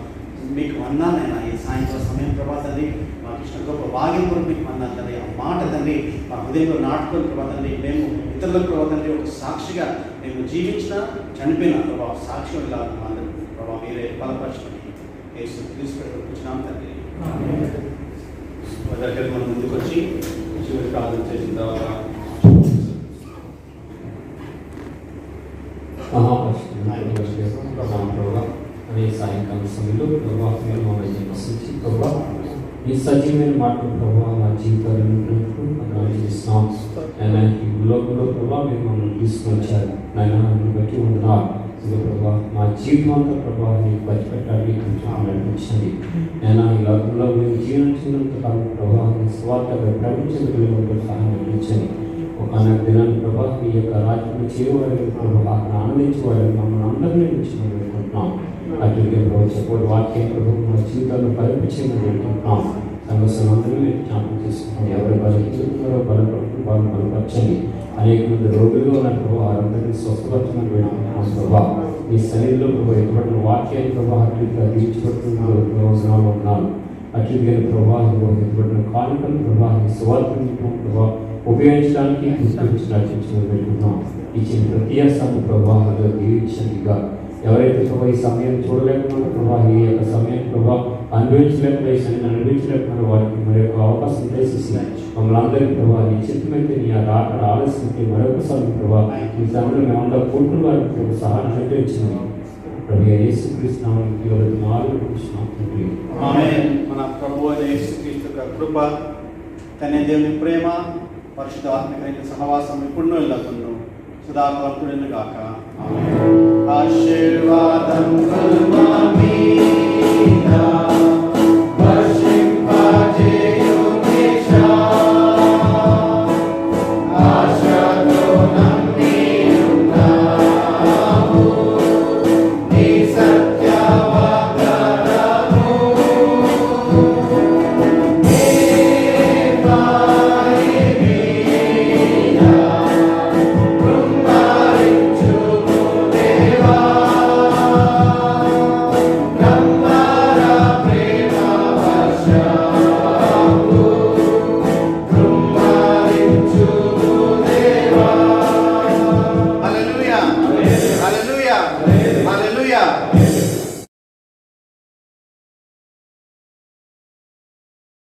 మీకు అన్నానైనా ఈ సాయంత్రం సమయం ప్రభా తండ్రి మాకు ఇష్టం గొప్ప భాగ్యం కొరకు మీకు అన్నాను తండ్రి. ఆ మాట తండ్రి మా హృదయంలో నాటుకొని ప్రభా తండ్రి మేము ఇతరులకు ప్రభా తండ్రి ఒక సాక్షిగా మేము జీవించిన చనిపోయిన ప్రభావ సాక్ష్యం ఇలా అందరూ ప్రభావ మీరే బలపరచుకొని యేసు తీసుకెళ్ళినాం తండ్రి. దగ్గరికి మనం ముందుకు వచ్చి చివరి ప్రార్థన చేసిన తర్వాత మహాపరిషుద్ధుడు అనే సాయంకాల సమయంలో ప్రభావం నివసించి ప్రభా ఈ సజీవమైన మాటలు ప్రభావ మా జీవితాలు చేస్తున్నాం. ఆయన ఈ లోకంలో ప్రభావ మీరు మమ్మల్ని తీసుకుని వచ్చారు. నాయన నన్ను బట్టి ఉంటున్నా ప్రభావ మా జీవితం అంతా ప్రభావ నీకు బతిపెట్టాలి నడిపించండి. నేను ఈ లోకంలో మేము జీవించినంత కాలం ప్రభావ స్వార్థగా ప్రపంచంలో సహాయం నడిపించండి. ఒక అనేక దినాన్ని ప్రభావ మీ యొక్క రాజ్యం చేయవాడని ప్రభావ ఆనందించేవాడని మమ్మల్ని అందరినీ నుంచి మనం అనుకుంటున్నాం. అటుకే ప్రభావ చెప్పే వాక్యం ప్రభావ మా జీవితాల్లో బలపించమని అనుకుంటున్నాం. సమస్యలందరూ మీరు జ్ఞాపకం చేసుకుంటాం. ఎవరి బలహీనతున్నారో బలపడుతూ వాళ్ళు బలపరచండి. అనేక మంది రోగులుగా ఉన్న ప్రభావ వారందరినీ స్వస్థపరచమని వేడుకుంటున్నాం. ప్రభావ మీ శరీరంలో ప్రభావ ఎటువంటి వాక్యాన్ని ప్రభావ అట్లా తీర్చిపడుతున్నారు ఉన్నాను. అట్లుగా ప్రభావ ఎటువంటి కానుకలు ప్రభావ స్వార్థం ప్రభావ ఉపయోగించడానికి నడిపించమని వేడుకుంటున్నాం. ఇచ్చిన ప్రతి అసలు ప్రభావంలో దీవించండిగా. ఎవరైతే ప్రభావ ఈ సమయం చూడలేకుండా ప్రభావ ఈ యొక్క సమయం ప్రభావ అనుభవించలేకపోయినా వారికి మరి యొక్క అవకాశం చేసేసి మమ్మల్ని అందరికీ ప్రభావ నీ చిత్తమైతే నీ రాక ఆలస్యమైతే మరొకసారి ప్రభావ ఈ సమయంలో మేమందరూ కూర్చుని వారికి ప్రభు సహాయం అనుగ్రహించింది. ప్రభు యేసుక్రీస్తు మన ప్రభు యేసుక్రీస్తు కృప తన దేవుని ప్రేమ పరిశుద్ధ ఆత్మిక సహవాసం ఇప్పుడు వెళ్ళకుండా సదాకాలం గాక. ఆశీర్వాదం